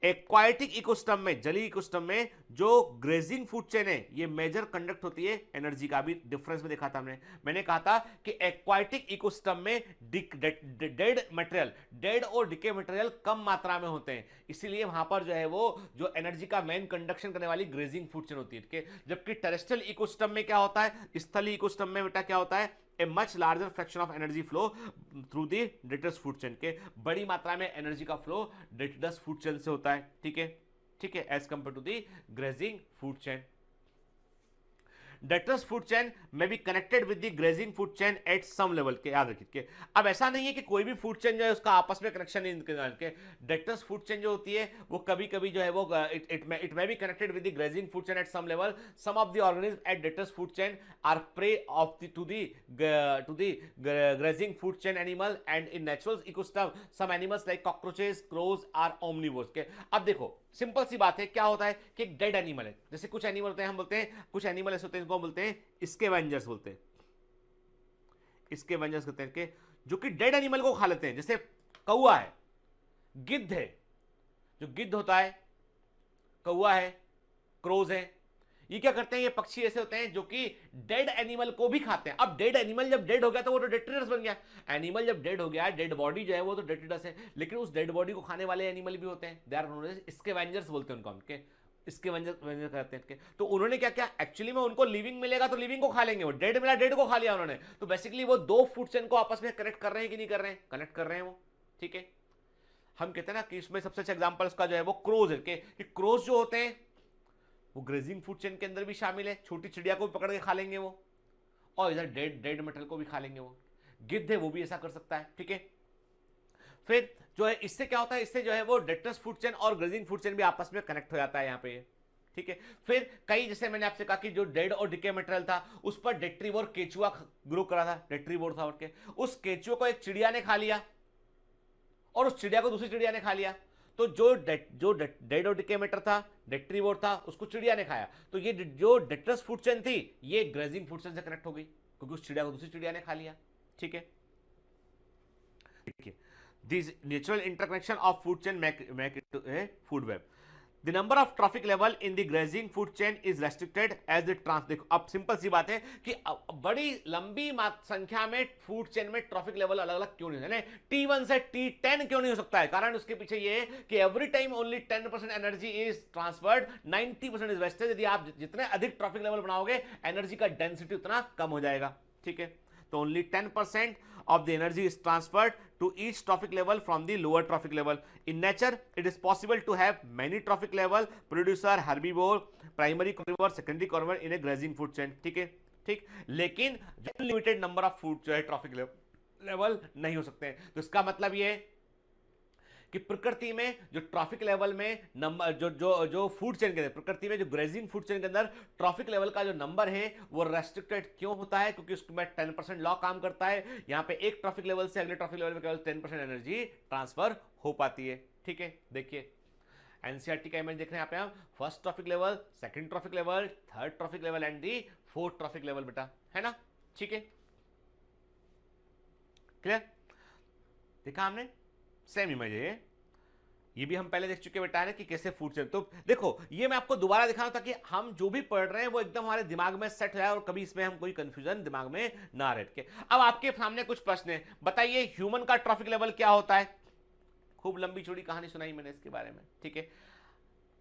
एक्वाटिक इकोसिस्टम में, जलीय इकोसिस्टम में जो ग्रेजिंग फूड चेन है ये मेजर कंडक्ट होती है एनर्जी का, भी डिफरेंस में देखा था मैंने कहा था कि एक्वाटिक इकोसिस्टम में डेड मटेरियल, डेड और डिके मटेरियल कम मात्रा में होते हैं, इसीलिए वहां पर जो है वो जो एनर्जी का मेन कंडक्शन करने वाली ग्रेजिंग फूड चेन होती है। जबकि टेरेस्ट्रियल इकोसिस्टम में क्या होता है, स्थलीय इकोसिस्टम में बेटा क्या होता है, a much larger fraction of energy flow through the detritus food chain के, बड़ी मात्रा में एनर्जी का फ्लो डेट्रस फूड चेन से होता है, ठीक है, ठीक है, as compare to the grazing food chain. Detritus food chain में be connected with the grazing food chain at some level के, याद रखिए। अब ऐसा नहीं है कि कोई भी फूड चेन जो है उसका आपस में कनेक्शन नहीं के। डेट्रस फूड चेन जो होती है वो कभी कभी जो है वो it may be connected with the grazing food chain at some level. Some of the organism at detritus food chain are prey of to the grazing food chain animal, and in natural ecosystem some animals like cockroaches, crows are omnivores के। अब देखो simple सी बात है, क्या होता है कि एक डेड एनिमल है, जैसे कुछ एनिमल होते हैं, हम बोलते हैं कुछ एनिमल ऐसे होते हैं इनको बोलते हैं स्कैवेंजर्स बोलते हैं, स्कैवेंजर्स कहते हैं कि जो कि डेड एनिमल को खा लेते हैं, जैसे कौआ है, गिद्ध है, जो गिद्ध होता है, कौआ है, क्रोज है, ये क्या करते हैं, ये पक्षी ऐसे होते हैं जो कि डेड एनिमल को भी खाते हैं। अब डेड एनिमल जब डेड हो गया तो वो तो डेट्रिडस बन गया। एनिमल जब डेड हो गया, डेड बॉडी जो है वो तो डेट्रिडस है, लेकिन उस डेड बॉडी को खाने वाले एनिमल भी होते हैं, they are known as scavengers बोलते हैं उनको, उनके स्कैवेंजर करते हैं। तो उन्होंने क्या किया, एक्चुअली में उनको लिविंग मिलेगा तो लिविंग को खा लेंगे, वो डेड मिला डेड को खा लिया उन्होंने। तो बेसिकली वो दो फूड चेन को आपस में कनेक्ट कर रहे हैं कि नहीं कर रहे हैं, कनेक्ट कर रहे हैं वो, ठीक है। हम कहते हैं ना कि इसमें सबसे अच्छा एग्जाम्पल उसका जो है वो क्रोज है, कि क्रोज जो होते हैं वो ग्रेजिंग फूड चेन के अंदर भी शामिल है, छोटी चिड़िया को भी पकड़ के खा लेंगे वो, और इधर डेड मटेरियल को भी खा लेंगे वो। गिद्ध है वो भी ऐसा कर सकता है, ठीक है। फिर जो है इससे क्या होता है, इससे जो है वो डेट्रस फूड चेन और ग्रेजिंग फूड चेन भी आपस में कनेक्ट हो जाता है यहाँ पे, ठीक है। फिर कई, जैसे मैंने आपसे कहा कि जो डेड और डिके मटेरियल था उस पर डेट्रीवोर केचुआ ग्रो करा था, डेट्रीवोर था उनके, उस केचुआ को एक चिड़िया ने खा लिया और उस चिड़िया को दूसरी चिड़िया ने खा लिया। तो जो डेड और डिके मैटर था, डेट्रीवोर था, उसको चिड़िया ने खाया, तो ये जो डेट्रस फूड चेन थी ये ग्रेजिंग फूड चेन से कनेक्ट हो गई क्योंकि उस चिड़िया को दूसरी चिड़िया ने खा लिया, ठीक है। This natural interconnection of food chain make it A food web. The number of trophic level in the grazing food chain is restricted as the देखो अब सिंपल सी बात है कि बड़ी लंबी संख्या में फूड चेन में ट्रॉफिक लेवल अलग अलग क्यों नहीं है, T1 से T10 क्यों नहीं हो सकता है? कारण उसके पीछे ये है कि every time only 10% energy is transferred, 90% is wastage. यदि आप जितने अधिक ट्रॉफिक लेवल बनाओगे एनर्जी का डेंसिटी उतना कम हो जाएगा, ठीक है। तो only 10% of the energy is transferred to each trophic level from the lower trophic level. In nature, it is possible to have many trophic level, producer, herbivore, primary carnivore, secondary carnivore in a grazing food chain. ठीक है, ठीक। लेकिन unlimited number of food जो है trophic level नहीं हो सकते हैं। तो इसका मतलब ये है कि प्रकृति में जो ट्रॉफिक लेवल में नंबर जो फूड चेन के अंदर, प्रकृति में जो ग्रेजिंग फूड चेन के अंदर ट्रॉफिक लेवल का जो नंबर है वो रेस्ट्रिक्टेड क्यों होता है? क्योंकि उसमें 10% लॉ काम करता है। यहां पे एक ट्रॉफिक लेवल से अगले ट्रॉफिक लेवल में केवल 10% एनर्जी ट्रांसफर हो पाती है। ठीक है, देखिए एनसीईआरटी का इमेज देख रहे हैं यहाँ पे हम, first trophic level, second trophic level, third trophic level and the fourth trophic level बेटा, है ना? ठीक है, क्लियर? देखा हमने, सेम इमेज है ये भी हम पहले देख चुके बेटा है ना कि कैसे फूड चेन। तो देखो ये मैं आपको दोबारा दिखा रहा हूं ताकि हम जो भी पढ़ रहे हैं वो एकदम हमारे दिमाग में सेट हो जाए और कभी इसमें हम कोई कंफ्यूजन दिमाग में ना रह के। अब आपके सामने कुछ प्रश्न है, बताइए ह्यूमन का ट्रॉफिक लेवल क्या होता है? खूब लंबी चौड़ी कहानी सुनाई मैंने इसके बारे में, ठीक है,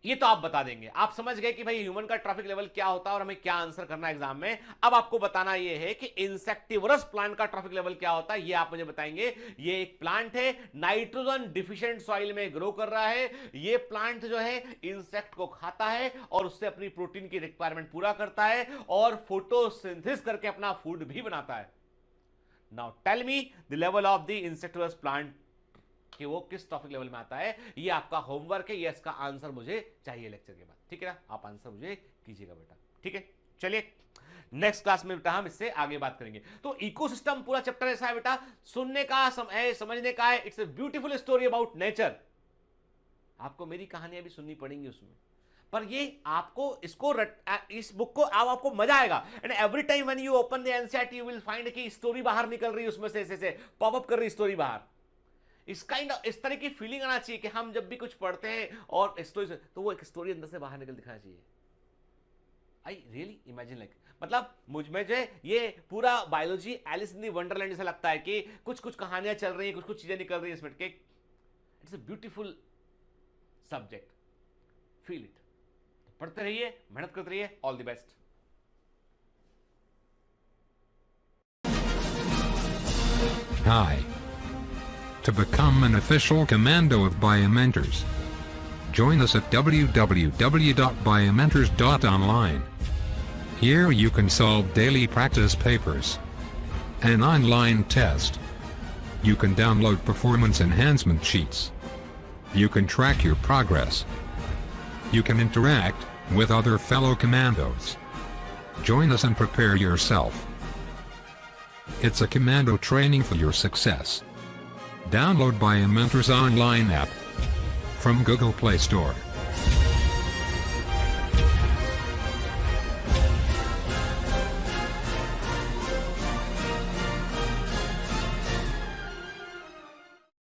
ये तो आप बता देंगे, आप समझ गए कि भाई ह्यूमन का ट्रॉफिक लेवल क्या होता है और हमें क्या आंसर करना है एग्जाम में। अब आपको बताना ये है कि इंसेक्टिवरस प्लांट का ट्रॉफिक लेवल क्या होता है, ये आप मुझे बताएंगे। ये एक प्लांट है, नाइट्रोजन डिफिशिएंट सॉइल में ग्रो कर रहा है। ये प्लांट जो है इंसेक्ट को खाता है और उससे अपनी प्रोटीन की रिक्वायरमेंट पूरा करता है और फोटोसिंथेसिस करके अपना फूड भी बनाता है। Now tell me the level of the insectivorous plant, कि वो किस टॉपिक लेवल में आता है। ये आपका होमवर्क है, ये इसका आंसर मुझे चाहिए लेक्चर के बाद, ठीक है ना? आप आंसर मुझे कीजिएगा बेटा, ठीक है? चलिए नेक्स्ट क्लास में बेटा हम इससे आगे बात करेंगे। तो इकोसिस्टम पूरा चैप्टर ऐसा है बेटा, सुनने का समझने का है। It's a beautiful story about nature. आपको मेरी कहानियां भी सुननी पड़ेंगी उसमें, पर ये आपको इस बुक को आपको मजा आएगा। And every time when you open the NCERT you will find कि स्टोरी बाहर निकल रही है, उसमें से ऐसे पॉप अप कर रही स्टोरी बाहर। इस तरह की फीलिंग आना चाहिए कि हम जब भी कुछ पढ़ते हैं और स्टोरी तो वो एक स्टोरी अंदर से बाहर निकल दिखाना चाहिए। आई रियली इमेजिन लाइक, मतलब मुझे ये पूरा biology Alice in the wonderland जैसा लगता है कि कुछ कुछ कहानियां चल रही हैं, कुछ कुछ चीजें निकल रही हैं इसमें के। It's a beautiful subject, feel it. पढ़ते रहिए, मेहनत करते रहिए, all the best. Hi. To become an official commando of Biomentors, join us at www.biomentors.online. Here you can solve daily practice papers, an online test. You can download performance enhancement sheets. You can track your progress. You can interact with other fellow commandos. Join us and prepare yourself. It's a commando training for your success. Download Biomentors online app from Google Play Store.